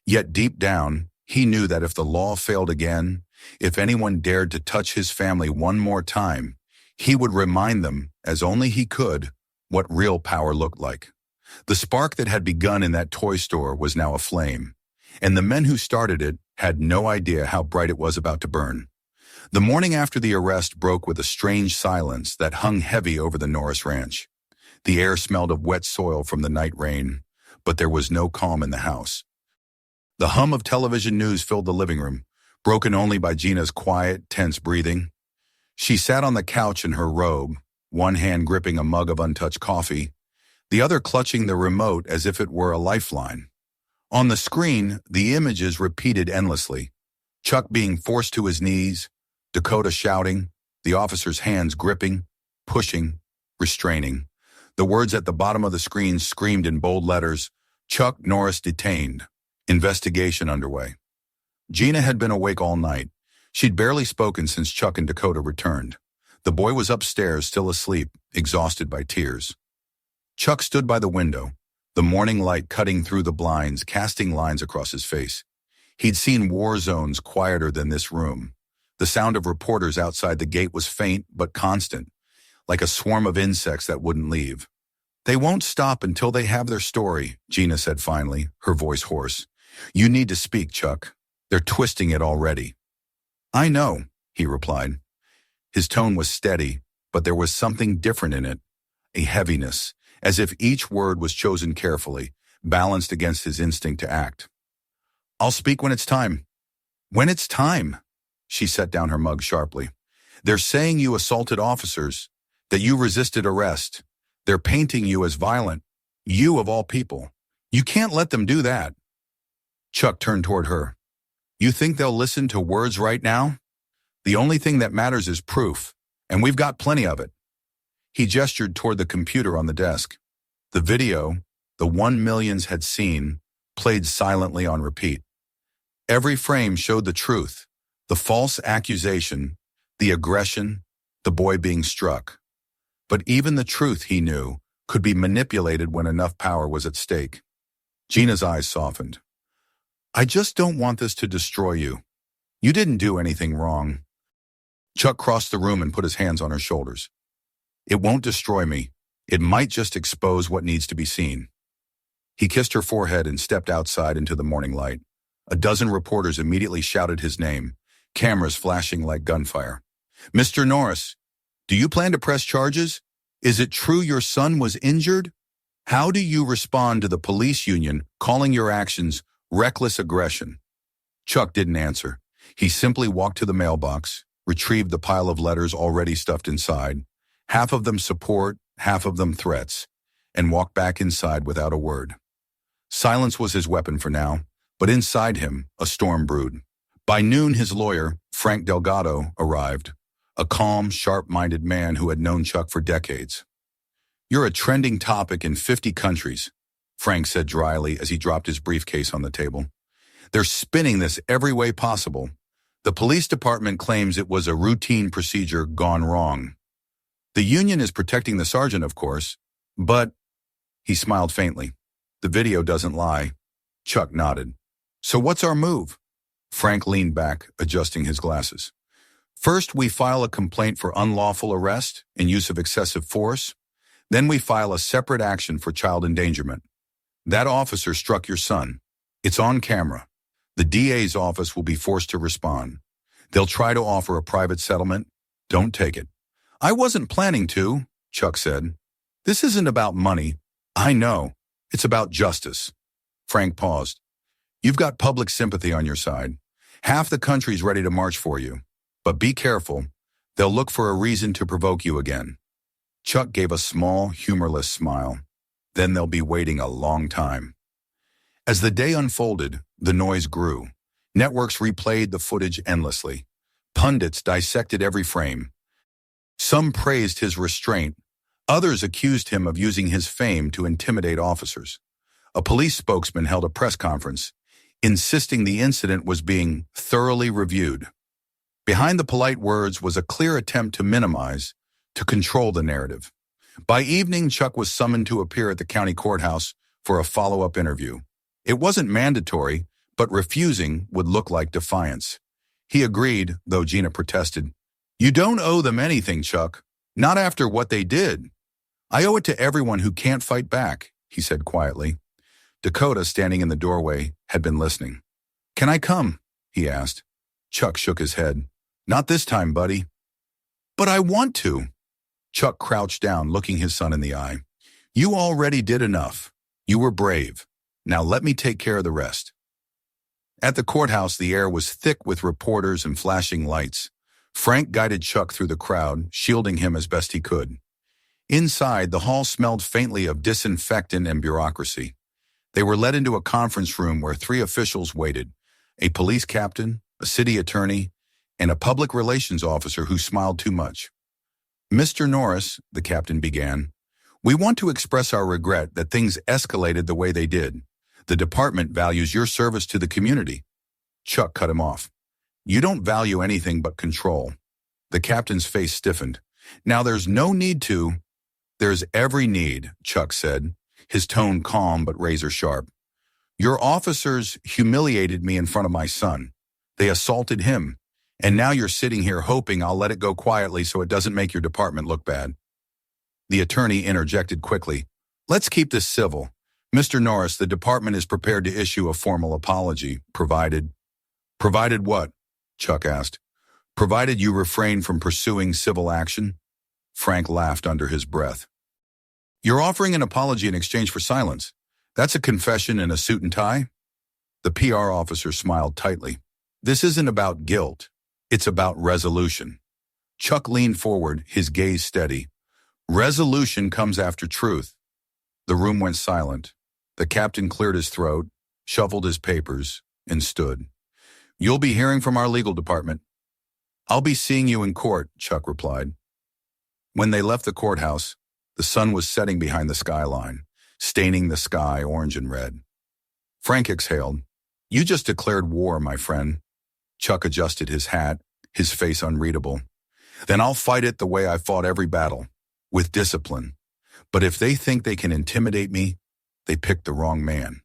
Yet deep down, he knew that if the law failed again, if anyone dared to touch his family one more time, he would remind them, as only he could, what real power looked like. The spark that had begun in that toy store was now aflame, and the men who started it had no idea how bright it was about to burn. The morning after the arrest broke with a strange silence that hung heavy over the Norris ranch. The air smelled of wet soil from the night rain, but there was no calm in the house. The hum of television news filled the living room, broken only by Gina's quiet, tense breathing. She sat on the couch in her robe, one hand gripping a mug of untouched coffee, the other clutching the remote as if it were a lifeline. On the screen, the images repeated endlessly. Chuck being forced to his knees, Dakota shouting, the officer's hands gripping, pushing, restraining. The words at the bottom of the screen screamed in bold letters, "Chuck Norris detained. Investigation underway." Gina had been awake all night. She'd barely spoken since Chuck and Dakota returned. The boy was upstairs, still asleep, exhausted by tears. Chuck stood by the window, the morning light cutting through the blinds, casting lines across his face. He'd seen war zones quieter than this room. The sound of reporters outside the gate was faint but constant, like a swarm of insects that wouldn't leave. "They won't stop until they have their story," Gina said finally, her voice hoarse. "You need to speak, Chuck. They're twisting it already." "I know," he replied. His tone was steady, but there was something different in it, a heaviness, as if each word was chosen carefully, balanced against his instinct to act. "I'll speak when it's time." "When it's time?" She set down her mug sharply. "They're saying you assaulted officers, that you resisted arrest. They're painting you as violent. You of all people. You can't let them do that." Chuck turned toward her. "You think they'll listen to words right now? The only thing that matters is proof, and we've got plenty of it." He gestured toward the computer on the desk. The video, the one millions had seen, played silently on repeat. Every frame showed the truth, the false accusation, the aggression, the boy being struck. But even the truth, he knew, could be manipulated when enough power was at stake. Gina's eyes softened. "I just don't want this to destroy you. You didn't do anything wrong." Chuck crossed the room and put his hands on her shoulders. "It won't destroy me. It might just expose what needs to be seen." He kissed her forehead and stepped outside into the morning light. A dozen reporters immediately shouted his name, cameras flashing like gunfire. "Mr. Norris, do you plan to press charges? Is it true your son was injured? How do you respond to the police union calling your actions Reckless aggression. Chuck didn't answer. He simply walked to the mailbox, retrieved the pile of letters already stuffed inside, half of them support, half of them threats, and walked back inside without a word. Silence was his weapon for now, but inside him, a storm brewed. By noon, his lawyer, Frank Delgado, arrived, a calm, sharp-minded man who had known Chuck for decades. "You're a trending topic in 50 countries," Frank said dryly as he dropped his briefcase on the table. "They're spinning this every way possible. The police department claims it was a routine procedure gone wrong. The union is protecting the sergeant, of course, but—" He smiled faintly. "The video doesn't lie." Chuck nodded. "So what's our move?" Frank leaned back, adjusting his glasses. "First, we file a complaint for unlawful arrest and use of excessive force. Then we file a separate action for child endangerment. That officer struck your son. It's on camera. The DA's office will be forced to respond. They'll try to offer a private settlement. Don't take it." "I wasn't planning to," Chuck said. "This isn't about money. I know. It's about justice." Frank paused. "You've got public sympathy on your side. Half the country's ready to march for you. But be careful. They'll look for a reason to provoke you again." Chuck gave a small, humorless smile. "Then they'll be waiting a long time." As the day unfolded, the noise grew. Networks replayed the footage endlessly. Pundits dissected every frame. Some praised his restraint. Others accused him of using his fame to intimidate officers. A police spokesman held a press conference, insisting the incident was being thoroughly reviewed. Behind the polite words was a clear attempt to minimize, to control the narrative. By evening, Chuck was summoned to appear at the county courthouse for a follow-up interview. It wasn't mandatory, but refusing would look like defiance. He agreed, though Gina protested. "You don't owe them anything, Chuck. Not after what they did." "I owe it to everyone who can't fight back," he said quietly. Dakota, standing in the doorway, had been listening. "Can I come?" he asked. Chuck shook his head. "Not this time, buddy." "But I want to." Chuck crouched down, looking his son in the eye. "You already did enough. You were brave. Now let me take care of the rest." At the courthouse, the air was thick with reporters and flashing lights. Frank guided Chuck through the crowd, shielding him as best he could. Inside, the hall smelled faintly of disinfectant and bureaucracy. They were led into a conference room where 3 officials waited, a police captain, a city attorney, and a public relations officer who smiled too much. "Mr. Norris," the captain began, "we want to express our regret that things escalated the way they did. The department values your service to the community." Chuck cut him off. "You don't value anything but control." The captain's face stiffened. "Now there's no need to—" "There's every need," Chuck said, his tone calm but razor sharp. "Your officers humiliated me in front of my son. They assaulted him. And now you're sitting here hoping I'll let it go quietly so it doesn't make your department look bad." The attorney interjected quickly. "Let's keep this civil. Mr. Norris, the department is prepared to issue a formal apology, provided—" "Provided what?" Chuck asked. "Provided you refrain from pursuing civil action?" Frank laughed under his breath. "You're offering an apology in exchange for silence. That's a confession in a suit and tie?" The PR officer smiled tightly. "This isn't about guilt. It's about resolution." Chuck leaned forward, his gaze steady. "Resolution comes after truth." The room went silent. The captain cleared his throat, shuffled his papers, and stood. "You'll be hearing from our legal department." "I'll be seeing you in court," Chuck replied. When they left the courthouse, the sun was setting behind the skyline, staining the sky orange and red. Frank exhaled. "You just declared war, my friend." Chuck adjusted his hat, his face unreadable. "Then I'll fight it the way I fought every battle, with discipline. But if they think they can intimidate me, they picked the wrong man."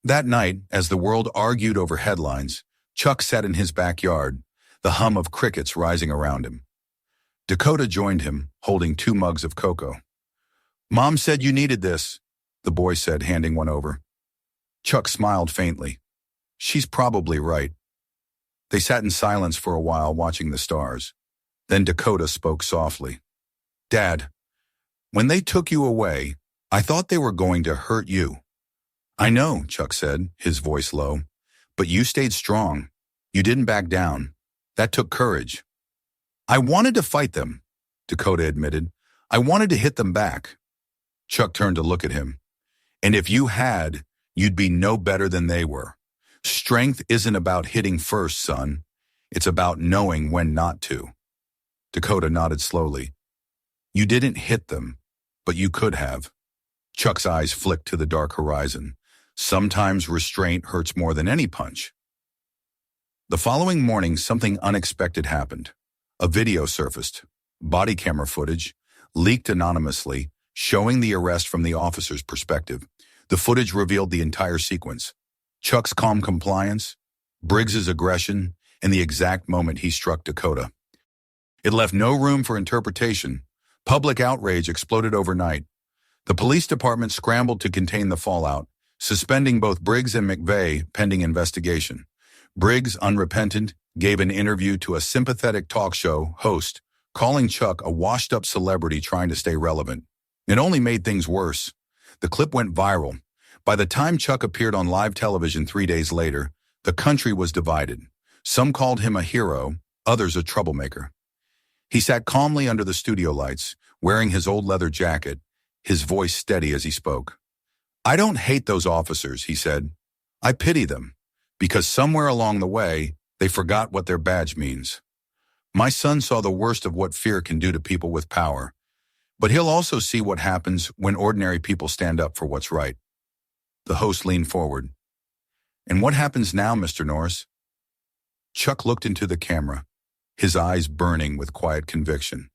That night, as the world argued over headlines, Chuck sat in his backyard, the hum of crickets rising around him. Dakota joined him, holding 2 mugs of cocoa. "Mom said you needed this," the boy said, handing one over. Chuck smiled faintly. "She's probably right." They sat in silence for a while, watching the stars. Then Dakota spoke softly. "Dad, when they took you away, I thought they were going to hurt you. I know, Chuck said, his voice low. But you stayed strong. You didn't back down. That took courage. I wanted to fight them, Dakota admitted. I wanted to hit them back. Chuck turned to look at him. And if you had, you'd be no better than they were. Strength isn't about hitting first, son. It's about knowing when not to. Dakota nodded slowly. You didn't hit them, but you could have. Chuck's eyes flicked to the dark horizon. Sometimes restraint hurts more than any punch. The following morning, something unexpected happened. A video surfaced. Body camera footage, leaked anonymously, showing the arrest from the officer's perspective. The footage revealed the entire sequence. Chuck's calm compliance, Briggs's aggression, and the exact moment he struck Dakota. It left no room for interpretation. Public outrage exploded overnight. The police department scrambled to contain the fallout, suspending both Briggs and McVeigh pending investigation. Briggs, unrepentant, gave an interview to a sympathetic talk show host, calling Chuck a washed-up celebrity trying to stay relevant. It only made things worse. The clip went viral. By the time Chuck appeared on live television 3 days later, the country was divided. Some called him a hero, others a troublemaker. He sat calmly under the studio lights, wearing his old leather jacket, his voice steady as he spoke. I don't hate those officers, he said. I pity them, because somewhere along the way, they forgot what their badge means. My son saw the worst of what fear can do to people with power, but he'll also see what happens when ordinary people stand up for what's right. The host leaned forward. And what happens now, Mr. Norris? Chuck looked into the camera, his eyes burning with quiet conviction.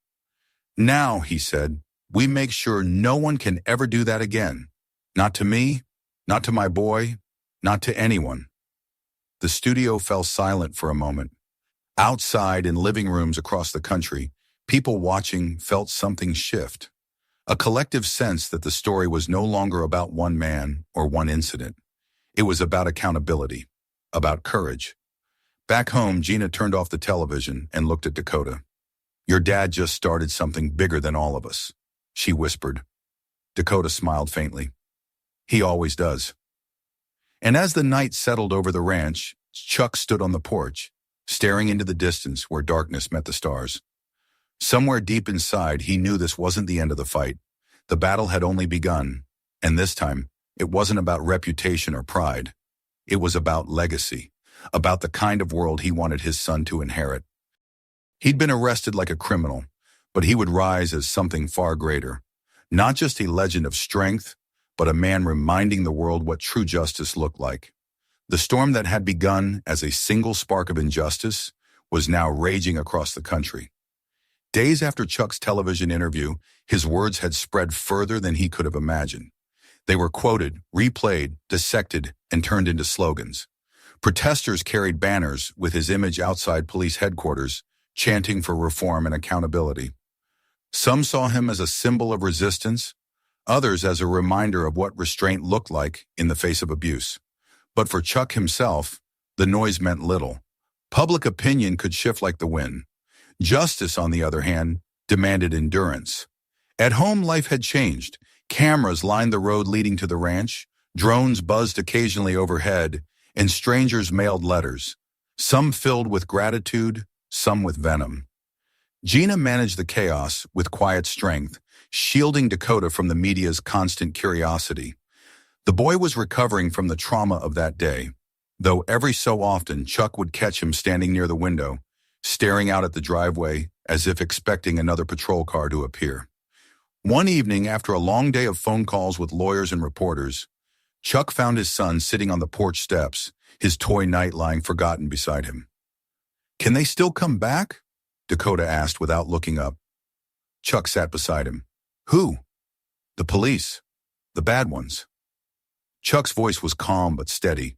Now, he said, we make sure no one can ever do that again. Not to me, not to my boy, not to anyone. The studio fell silent for a moment. Outside in living rooms across the country, people watching felt something shift. A collective sense that the story was no longer about one man or one incident. It was about accountability, about courage. Back home, Gina turned off the television and looked at Dakota. Your dad just started something bigger than all of us, she whispered. Dakota smiled faintly. He always does. And as the night settled over the ranch, Chuck stood on the porch, staring into the distance where darkness met the stars. Somewhere deep inside, he knew this wasn't the end of the fight. The battle had only begun, and this time, it wasn't about reputation or pride. It was about legacy, about the kind of world he wanted his son to inherit. He'd been arrested like a criminal, but he would rise as something far greater. Not just a legend of strength, but a man reminding the world what true justice looked like. The storm that had begun as a single spark of injustice was now raging across the country. Days after Chuck's television interview, his words had spread further than he could have imagined. They were quoted, replayed, dissected, and turned into slogans. Protesters carried banners with his image outside police headquarters, chanting for reform and accountability. Some saw him as a symbol of resistance, others as a reminder of what restraint looked like in the face of abuse. But for Chuck himself, the noise meant little. Public opinion could shift like the wind. Justice, on the other hand, demanded endurance. At home, life had changed. Cameras lined the road leading to the ranch, drones buzzed occasionally overhead, and strangers mailed letters, some filled with gratitude, some with venom. Gina managed the chaos with quiet strength, shielding Dakota from the media's constant curiosity. The boy was recovering from the trauma of that day, though every so often Chuck would catch him standing near the window, staring out at the driveway as if expecting another patrol car to appear. One evening, after a long day of phone calls with lawyers and reporters, Chuck found his son sitting on the porch steps, his toy knight lying forgotten beside him. Can they still come back? Dakota asked without looking up. Chuck sat beside him. Who? The police. The bad ones. Chuck's voice was calm but steady.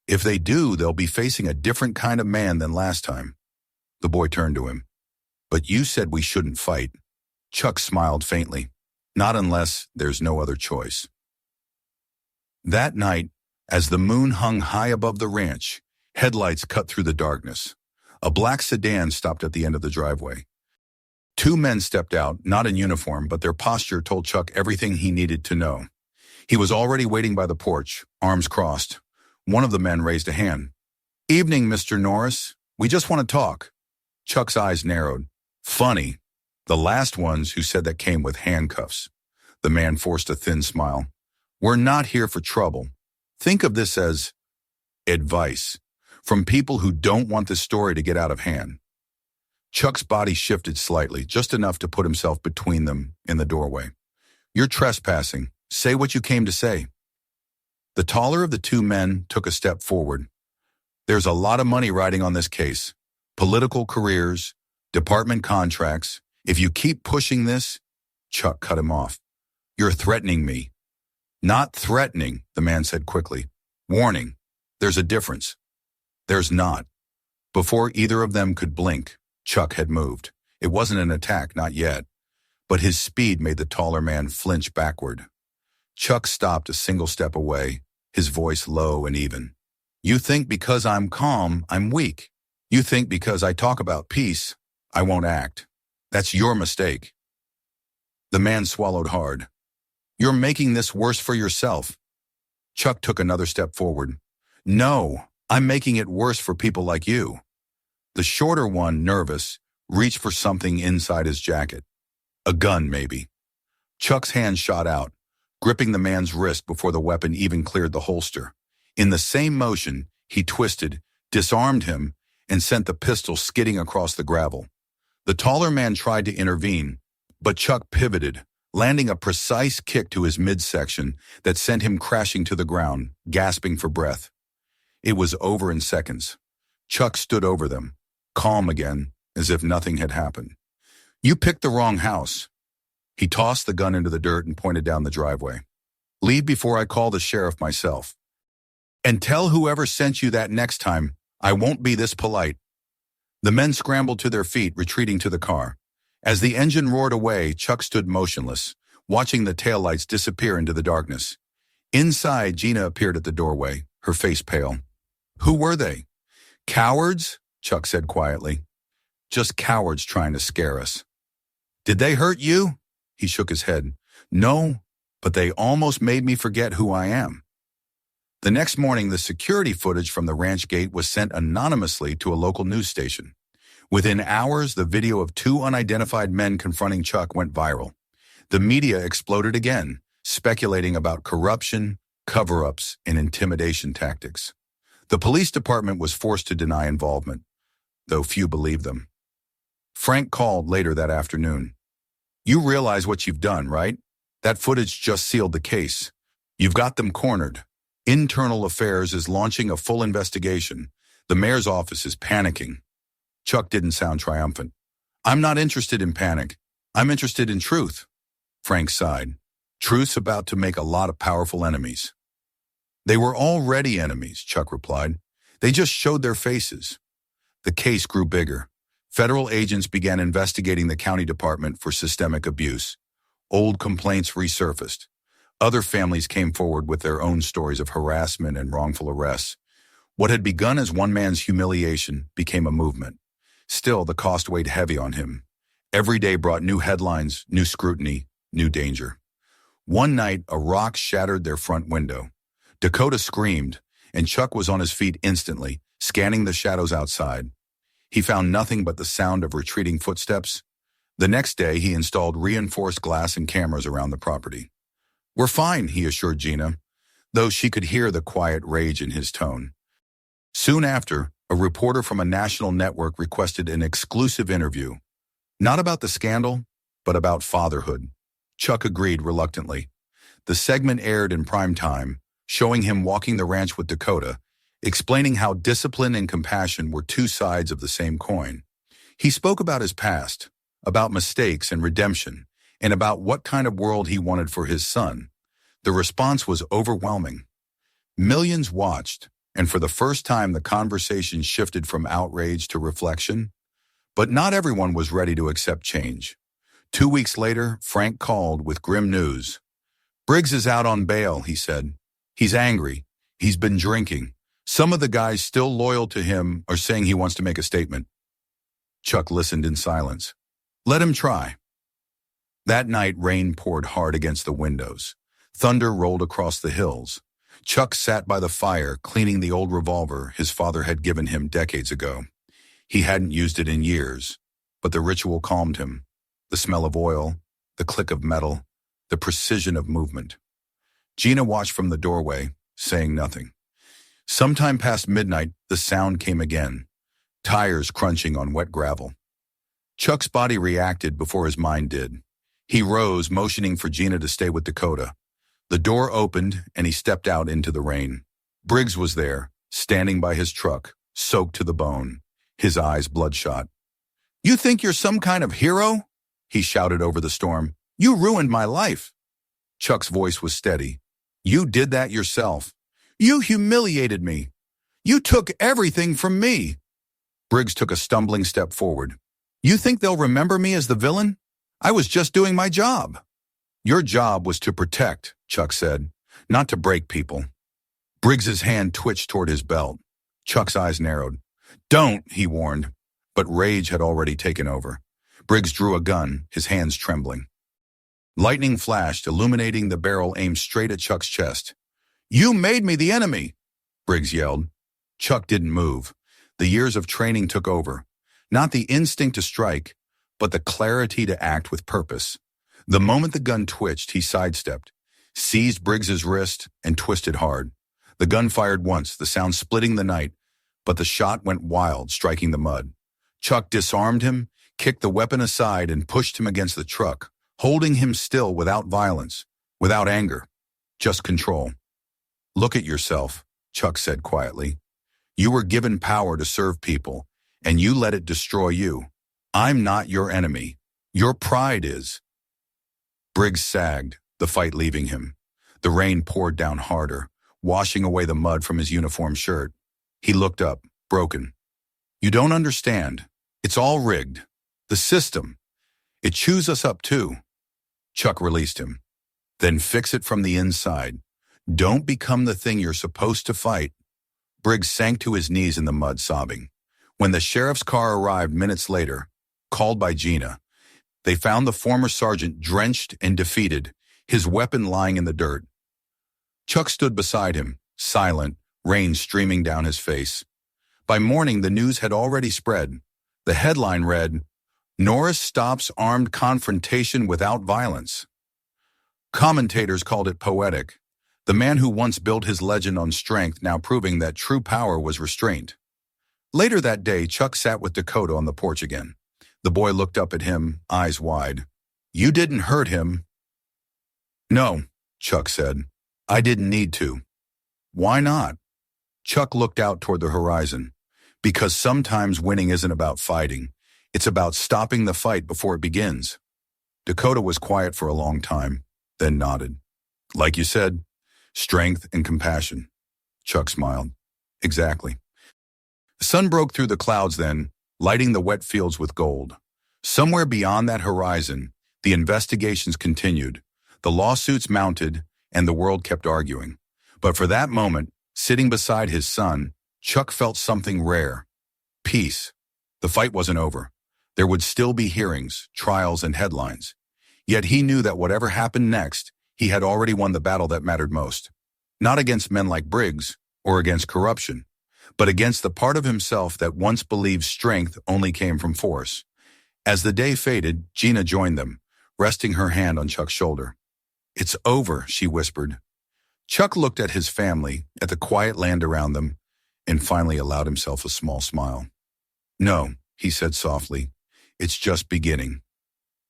If they do, they'll be facing a different kind of man than last time. The boy turned to him. But you said we shouldn't fight. Chuck smiled faintly. Not unless there's no other choice. That night, as the moon hung high above the ranch, headlights cut through the darkness. A black sedan stopped at the end of the driveway. Two men stepped out, not in uniform, but their posture told Chuck everything he needed to know. He was already waiting by the porch, arms crossed. One of the men raised a hand. "Evening, Mr. Norris. We just want to talk." Chuck's eyes narrowed. "Funny. The last ones who said that came with handcuffs." The man forced a thin smile. "We're not here for trouble. Think of this as advice from people who don't want this story to get out of hand." Chuck's body shifted slightly, just enough to put himself between them in the doorway. "You're trespassing. Say what you came to say." The taller of the two men took a step forward. "There's a lot of money riding on this case. Political careers, department contracts. If you keep pushing this—" Chuck cut him off. "You're threatening me." "Not threatening," the man said quickly. "Warning. There's a difference." "There's not." Before either of them could blink, Chuck had moved. It wasn't an attack, not yet. But his speed made the taller man flinch backward. Chuck stopped a single step away, his voice low and even. "You think because I'm calm, I'm weak. You think because I talk about peace, I won't act. That's your mistake." The man swallowed hard. "You're making this worse for yourself." Chuck took another step forward. "No, I'm making it worse for people like you." The shorter one, nervous, reached for something inside his jacket. A gun, maybe. Chuck's hand shot out, gripping the man's wrist before the weapon even cleared the holster. In the same motion, he twisted, disarmed him, and sent the pistol skidding across the gravel. The taller man tried to intervene, but Chuck pivoted, landing a precise kick to his midsection that sent him crashing to the ground, gasping for breath. It was over in seconds. Chuck stood over them, calm again, as if nothing had happened. "You picked the wrong house." He tossed the gun into the dirt and pointed down the driveway. "Leave before I call the sheriff myself. And tell whoever sent you that next time, I won't be this polite." The men scrambled to their feet, retreating to the car. As the engine roared away, Chuck stood motionless, watching the taillights disappear into the darkness. Inside, Gina appeared at the doorway, her face pale. "Who were they?" "Cowards," Chuck said quietly. "Just cowards trying to scare us." "Did they hurt you?" He shook his head. "No, but they almost made me forget who I am." The next morning, the security footage from the ranch gate was sent anonymously to a local news station. Within hours, the video of two unidentified men confronting Chuck went viral. The media exploded again, speculating about corruption, cover-ups, and intimidation tactics. The police department was forced to deny involvement, though few believed them. Frank called later that afternoon. "You realize what you've done, right? That footage just sealed the case. You've got them cornered. Internal Affairs is launching a full investigation. The mayor's office is panicking." Chuck didn't sound triumphant. "I'm not interested in panic. I'm interested in truth." Frank sighed. "Truth's about to make a lot of powerful enemies." "They were already enemies," Chuck replied. "They just showed their faces." The case grew bigger. Federal agents began investigating the county department for systemic abuse. Old complaints resurfaced. Other families came forward with their own stories of harassment and wrongful arrests. What had begun as one man's humiliation became a movement. Still, the cost weighed heavy on him. Every day brought new headlines, new scrutiny, new danger. One night, a rock shattered their front window. Dakota screamed, and Chuck was on his feet instantly, scanning the shadows outside. He found nothing but the sound of retreating footsteps. The next day, he installed reinforced glass and cameras around the property. "We're fine," he assured Gina, though she could hear the quiet rage in his tone. Soon after, a reporter from a national network requested an exclusive interview. Not about the scandal, but about fatherhood. Chuck agreed reluctantly. The segment aired in prime time, showing him walking the ranch with Dakota, explaining how discipline and compassion were two sides of the same coin. He spoke about his past, about mistakes and redemption, and about what kind of world he wanted for his son. The response was overwhelming. Millions watched, and for the first time the conversation shifted from outrage to reflection. But not everyone was ready to accept change. 2 weeks later, Frank called with grim news. "Briggs is out on bail," he said. "He's angry. He's been drinking. Some of the guys still loyal to him are saying he wants to make a statement." Chuck listened in silence. "Let him try." That night, rain poured hard against the windows. Thunder rolled across the hills. Chuck sat by the fire, cleaning the old revolver his father had given him decades ago. He hadn't used it in years, but the ritual calmed him. The smell of oil, the click of metal, the precision of movement. Gina watched from the doorway, saying nothing. Sometime past midnight, the sound came again, tires crunching on wet gravel. Chuck's body reacted before his mind did. He rose, motioning for Gina to stay with Dakota. The door opened, and he stepped out into the rain. Briggs was there, standing by his truck, soaked to the bone, his eyes bloodshot. "You think you're some kind of hero?" he shouted over the storm. "You ruined my life." Chuck's voice was steady. "You did that yourself. You humiliated me. You took everything from me." Briggs took a stumbling step forward. "You think they'll remember me as the villain? I was just doing my job." "Your job was to protect," Chuck said, "not to break people." Briggs's hand twitched toward his belt. Chuck's eyes narrowed. "Don't," he warned, but rage had already taken over. Briggs drew a gun, his hands trembling. Lightning flashed, illuminating the barrel aimed straight at Chuck's chest. "You made me the enemy," Briggs yelled. Chuck didn't move. The years of training took over. Not the instinct to strike, but the clarity to act with purpose. The moment the gun twitched, he sidestepped, seized Briggs's wrist, and twisted hard. The gun fired once, the sound splitting the night, but the shot went wild, striking the mud. Chuck disarmed him, kicked the weapon aside, and pushed him against the truck, holding him still without violence, without anger, just control. "Look at yourself," Chuck said quietly. "You were given power to serve people, and you let it destroy you. I'm not your enemy. Your pride is." Briggs sagged, the fight leaving him. The rain poured down harder, washing away the mud from his uniform shirt. He looked up, broken. "You don't understand. It's all rigged. The system. It chews us up too." Chuck released him. "Then fix it from the inside. Don't become the thing you're supposed to fight." Briggs sank to his knees in the mud, sobbing. When the sheriff's car arrived minutes later, called by Gina, they found the former sergeant drenched and defeated, his weapon lying in the dirt. Chuck stood beside him, silent, rain streaming down his face. By morning, the news had already spread. The headline read, "Norris stops armed confrontation without violence." Commentators called it poetic. The man who once built his legend on strength now proving that true power was restraint. Later that day, Chuck sat with Dakota on the porch again. The boy looked up at him, eyes wide. "You didn't hurt him." "No," Chuck said. "I didn't need to." "Why not?" Chuck looked out toward the horizon. "Because sometimes winning isn't about fighting. It's about stopping the fight before it begins." Dakota was quiet for a long time, then nodded. "Like you said, strength and compassion." Chuck smiled. "Exactly." The sun broke through the clouds then, lighting the wet fields with gold. Somewhere beyond that horizon, the investigations continued, the lawsuits mounted, and the world kept arguing. But for that moment, sitting beside his son, Chuck felt something rare. Peace. The fight wasn't over. There would still be hearings, trials, and headlines. Yet he knew that whatever happened next, he had already won the battle that mattered most. Not against men like Briggs, or against corruption, but against the part of himself that once believed strength only came from force. As the day faded, Gina joined them, resting her hand on Chuck's shoulder. "It's over," she whispered. Chuck looked at his family, at the quiet land around them, and finally allowed himself a small smile. "No," he said softly, "it's just beginning."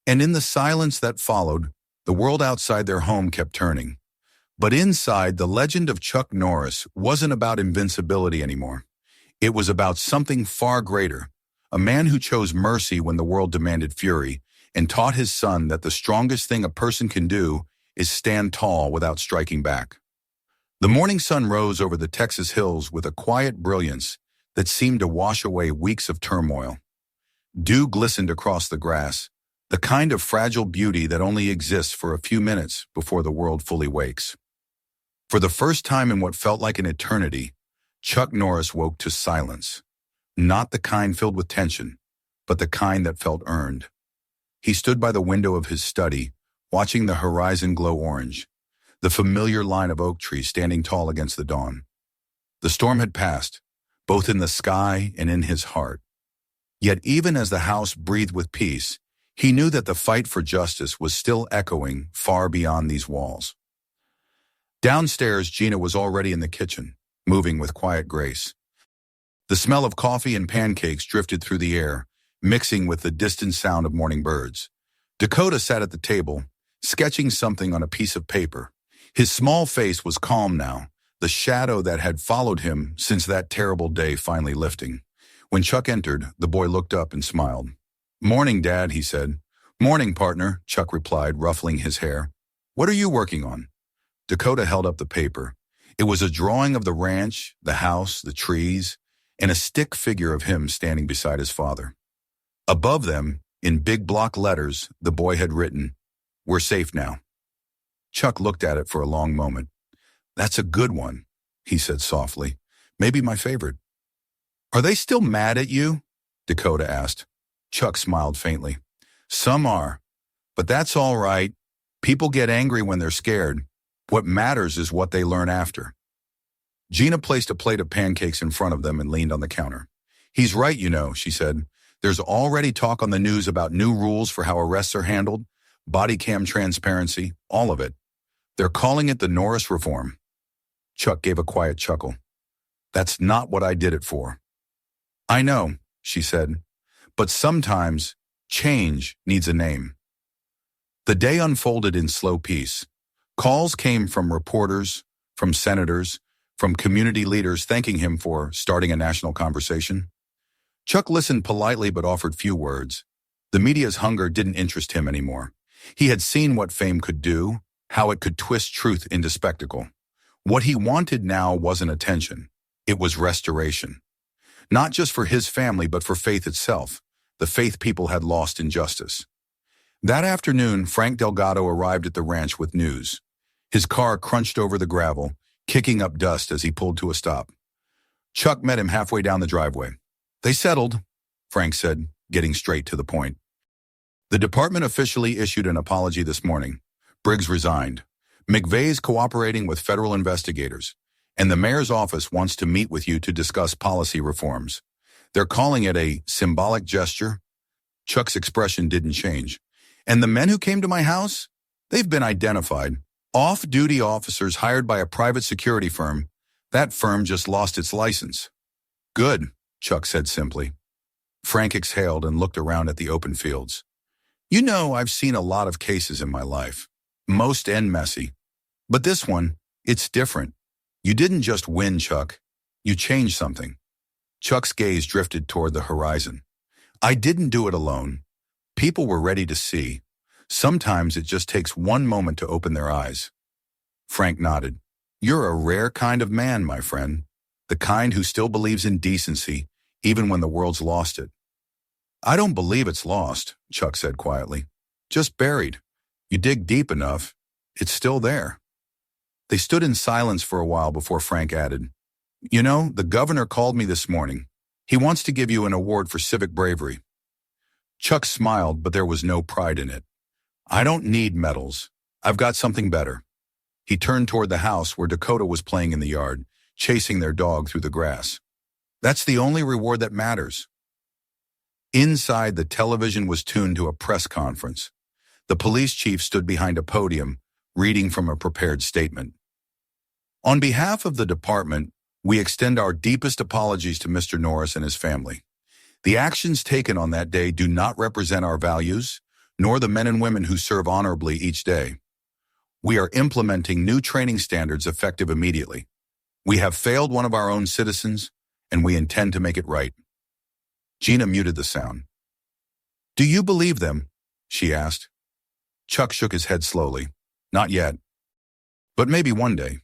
And in the silence that followed, the world outside their home kept turning. But inside, the legend of Chuck Norris wasn't about invincibility anymore. It was about something far greater, a man who chose mercy when the world demanded fury, and taught his son that the strongest thing a person can do is stand tall without striking back. The morning sun rose over the Texas hills with a quiet brilliance that seemed to wash away weeks of turmoil. Dew glistened across the grass, the kind of fragile beauty that only exists for a few minutes before the world fully wakes. For the first time in what felt like an eternity, Chuck Norris woke to silence. Not the kind filled with tension, but the kind that felt earned. He stood by the window of his study, watching the horizon glow orange. the familiar line of oak trees standing tall against the dawn. The storm had passed, both in the sky and in his heart. Yet even as the house breathed with peace, he knew that the fight for justice was still echoing far beyond these walls. Downstairs, Gina was already in the kitchen, moving with quiet grace. The smell of coffee and pancakes drifted through the air, mixing with the distant sound of morning birds. Dakota sat at the table, sketching something on a piece of paper. His small face was calm now, the shadow that had followed him since that terrible day finally lifting. When Chuck entered, the boy looked up and smiled. "Morning, Dad," he said. "Morning, partner," Chuck replied, ruffling his hair. "What are you working on?" Dakota held up the paper. It was a drawing of the ranch, the house, the trees, and a stick figure of him standing beside his father. Above them, in big block letters, the boy had written, "We're safe now." Chuck looked at it for a long moment. "That's a good one," he said softly. "Maybe my favorite." "Are they still mad at you?" Dakota asked. Chuck smiled faintly. "Some are, but that's all right. People get angry when they're scared. What matters is what they learn after." Gina placed a plate of pancakes in front of them and leaned on the counter. "He's right, you know," she said. "There's already talk on the news about new rules for how arrests are handled, body cam transparency, all of it. They're calling it the Norris reform." Chuck gave a quiet chuckle. "That's not what I did it for." "I know," she said, "but sometimes change needs a name." The day unfolded in slow peace. Calls came from reporters, from senators, from community leaders thanking him for starting a national conversation. Chuck listened politely but offered few words. The media's hunger didn't interest him anymore. He had seen what fame could do, how it could twist truth into spectacle. What he wanted now wasn't attention. It was restoration. Not just for his family, but for faith itself, the faith people had lost in justice. That afternoon, Frank Delgado arrived at the ranch with news. His car crunched over the gravel, kicking up dust as he pulled to a stop. Chuck met him halfway down the driveway. "They settled," Frank said, getting straight to the point. "The department officially issued an apology this morning. Briggs resigned. McVeigh's cooperating with federal investigators, and the mayor's office wants to meet with you to discuss policy reforms. They're calling it a symbolic gesture." Chuck's expression didn't change. "And the men who came to my house? They've been identified. Off-duty officers hired by a private security firm. That firm just lost its license." "Good," Chuck said simply. Frank exhaled and looked around at the open fields. "You know, I've seen a lot of cases in my life. Most end messy. But this one, it's different. You didn't just win, Chuck. You changed something." Chuck's gaze drifted toward the horizon. "I didn't do it alone. People were ready to see. Sometimes it just takes one moment to open their eyes." Frank nodded. "You're a rare kind of man, my friend. The kind who still believes in decency, even when the world's lost it." "I don't believe it's lost," Chuck said quietly. "Just buried. You dig deep enough, it's still there." They stood in silence for a while before Frank added, "You know, the governor called me this morning. He wants to give you an award for civic bravery." Chuck smiled, but there was no pride in it. "I don't need medals. I've got something better." He turned toward the house where Dakota was playing in the yard, chasing their dog through the grass. "That's the only reward that matters." Inside, the television was tuned to a press conference. The police chief stood behind a podium, reading from a prepared statement. "On behalf of the department, we extend our deepest apologies to Mr. Norris and his family. The actions taken on that day do not represent our values, nor the men and women who serve honorably each day. We are implementing new training standards effective immediately. We have failed one of our own citizens, and we intend to make it right." Gina muted the sound. "Do you believe them?" she asked. Chuck shook his head slowly. "Not yet. But maybe one day."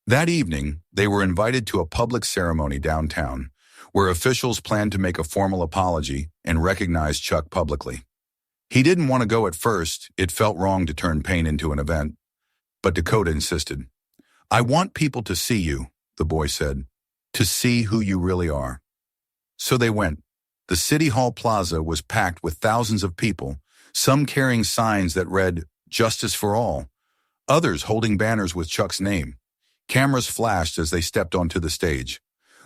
That evening, they were invited to a public ceremony downtown, where officials planned to make a formal apology and recognize Chuck publicly. He didn't want to go at first. It felt wrong to turn pain into an event. But Dakota insisted. "I want people to see you," the boy said, "to see who you really are." So they went. The City Hall Plaza was packed with thousands of people, some carrying signs that read, "Justice for All," others holding banners with Chuck's name. Cameras flashed as they stepped onto the stage.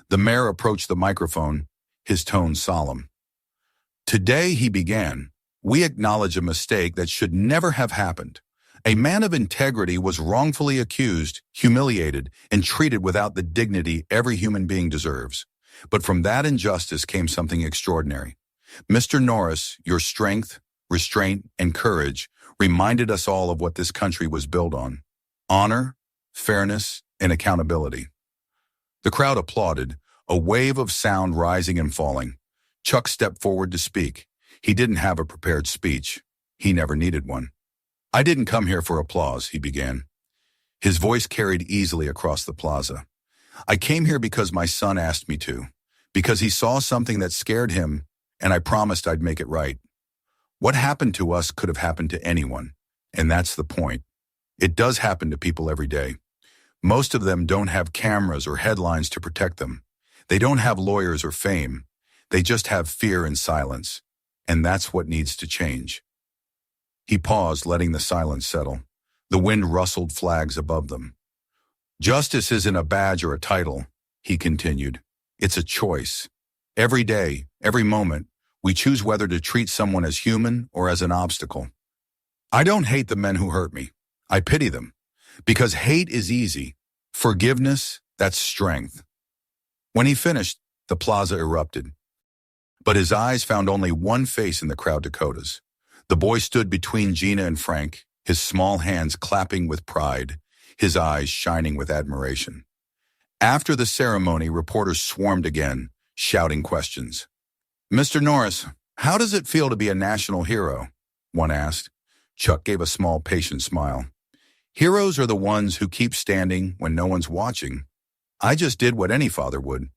The mayor approached the microphone, his tone solemn. Today, he began, we acknowledge a mistake that should never have happened. A man of integrity was wrongfully accused, humiliated, and treated without the dignity every human being deserves. But from that injustice came something extraordinary. Mr. Norris, your strength, restraint, and courage reminded us all of what this country was built on: honor, fairness, and accountability. The crowd applauded, a wave of sound rising and falling. Chuck stepped forward to speak. He didn't have a prepared speech. He never needed one. I didn't come here for applause, he began. His voice carried easily across the plaza. I came here because my son asked me to, because he saw something that scared him, and I promised I'd make it right. What happened to us could have happened to anyone, and that's the point. It does happen to people every day. Most of them don't have cameras or headlines to protect them. They don't have lawyers or fame. They just have fear and silence, and that's what needs to change. He paused, letting the silence settle. The wind rustled flags above them. Justice isn't a badge or a title, he continued. It's a choice. Every day, every moment, we choose whether to treat someone as human or as an obstacle. I don't hate the men who hurt me. I pity them. Because hate is easy. Forgiveness, that's strength. When he finished, the plaza erupted. But his eyes found only one face in the crowd, Dakota's. The boy stood between Gina and Frank, his small hands clapping with pride, his eyes shining with admiration. After the ceremony, reporters swarmed again, shouting questions. Mr. Norris, how does it feel to be a national hero? One asked. Chuck gave a small, patient smile. Heroes are the ones who keep standing when no one's watching. I just did what any father would.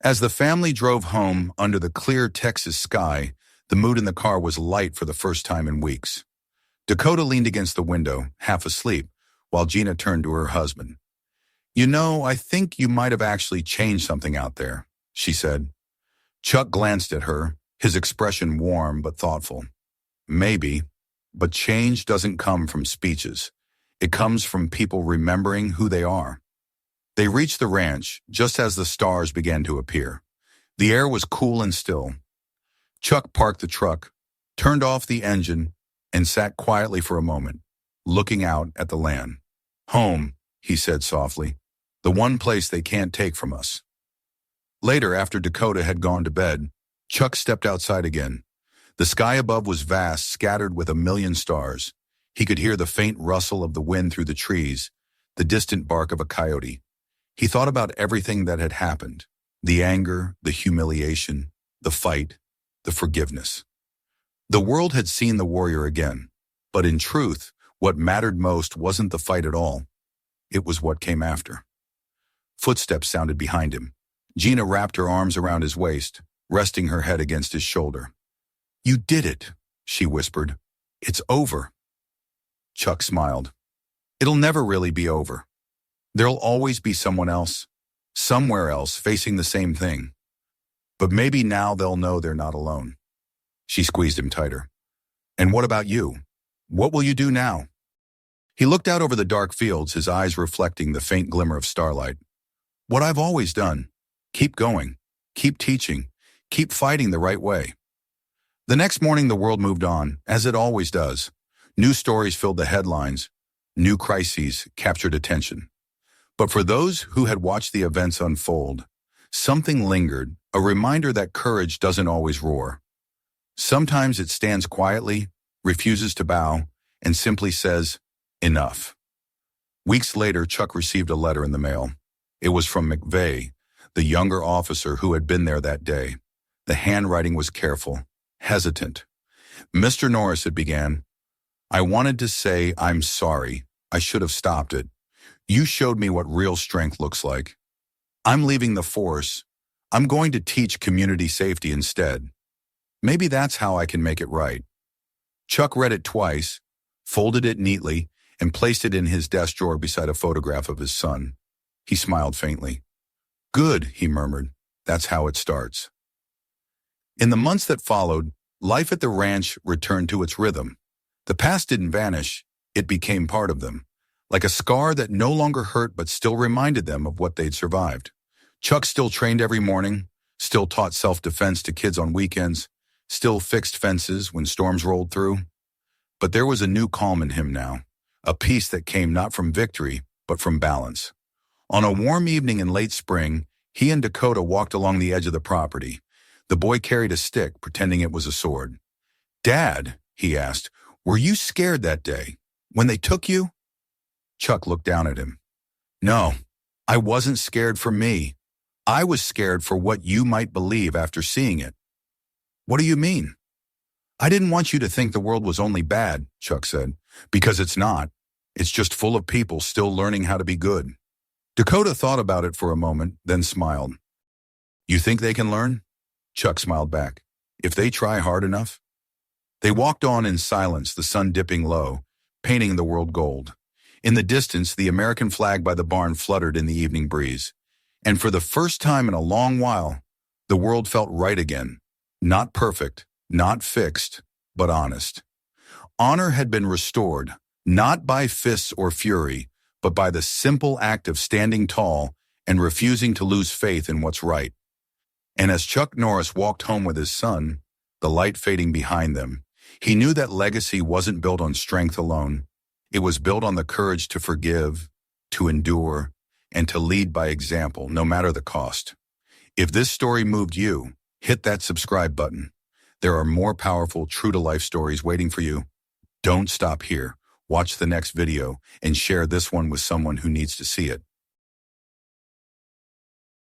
As the family drove home under the clear Texas sky, the mood in the car was light for the first time in weeks. Dakota leaned against the window, half asleep, while Gina turned to her husband. You know, I think you might have actually changed something out there, she said. Chuck glanced at her, his expression warm but thoughtful. Maybe, but change doesn't come from speeches. It comes from people remembering who they are. They reached the ranch just as the stars began to appear. The air was cool and still. Chuck parked the truck, turned off the engine, and sat quietly for a moment, looking out at the land. Home, he said softly, the one place they can't take from us. Later, after Dakota had gone to bed, Chuck stepped outside again. The sky above was vast, scattered with a million stars. He could hear the faint rustle of the wind through the trees, the distant bark of a coyote. He thought about everything that had happened, the anger, the humiliation, the fight, the forgiveness. The world had seen the warrior again, but in truth, what mattered most wasn't the fight at all. It was what came after. Footsteps sounded behind him. Gina wrapped her arms around his waist, resting her head against his shoulder. You did it, she whispered. It's over. Chuck smiled. It'll never really be over. There'll always be someone else, somewhere else facing the same thing. But maybe now they'll know they're not alone. She squeezed him tighter. And what about you? What will you do now? He looked out over the dark fields, his eyes reflecting the faint glimmer of starlight. What I've always done. Keep going. Keep teaching. Keep fighting the right way. The next morning the world moved on, as it always does. New stories filled the headlines. New crises captured attention. But for those who had watched the events unfold, something lingered, a reminder that courage doesn't always roar. Sometimes it stands quietly, refuses to bow, and simply says, enough. Weeks later, Chuck received a letter in the mail. It was from McVeigh, the younger officer who had been there that day. The handwriting was careful, hesitant. Mr. Norris, it began, I wanted to say I'm sorry. I should have stopped it. You showed me what real strength looks like. I'm leaving the force. I'm going to teach community safety instead. Maybe that's how I can make it right. Chuck read it twice, folded it neatly, and placed it in his desk drawer beside a photograph of his son. He smiled faintly. Good, he murmured. That's how it starts. In the months that followed, life at the ranch returned to its rhythm. The past didn't vanish. It became part of them, like a scar that no longer hurt but still reminded them of what they'd survived. Chuck still trained every morning, still taught self-defense to kids on weekends, still fixed fences when storms rolled through. But there was a new calm in him now, a peace that came not from victory, but from balance. On a warm evening in late spring, he and Dakota walked along the edge of the property. The boy carried a stick, pretending it was a sword. "Dad," he asked, "were you scared that day, when they took you?" Chuck looked down at him. "No, I wasn't scared for me. I was scared for what you might believe after seeing it." "What do you mean?" "I didn't want you to think the world was only bad," Chuck said, "because it's not. It's just full of people still learning how to be good." Dakota thought about it for a moment, then smiled. "You think they can learn?" Chuck smiled back. "If they try hard enough." They walked on in silence, the sun dipping low, painting the world gold. In the distance, the American flag by the barn fluttered in the evening breeze. And for the first time in a long while, the world felt right again. Not perfect, not fixed, but honest. Honor had been restored, not by fists or fury, but by the simple act of standing tall and refusing to lose faith in what's right. And as Chuck Norris walked home with his son, the light fading behind them, he knew that legacy wasn't built on strength alone. It was built on the courage to forgive, to endure, and to lead by example, no matter the cost. If this story moved you, hit that subscribe button. There are more powerful, true-to-life stories waiting for you. Don't stop here. Watch the next video and share this one with someone who needs to see it.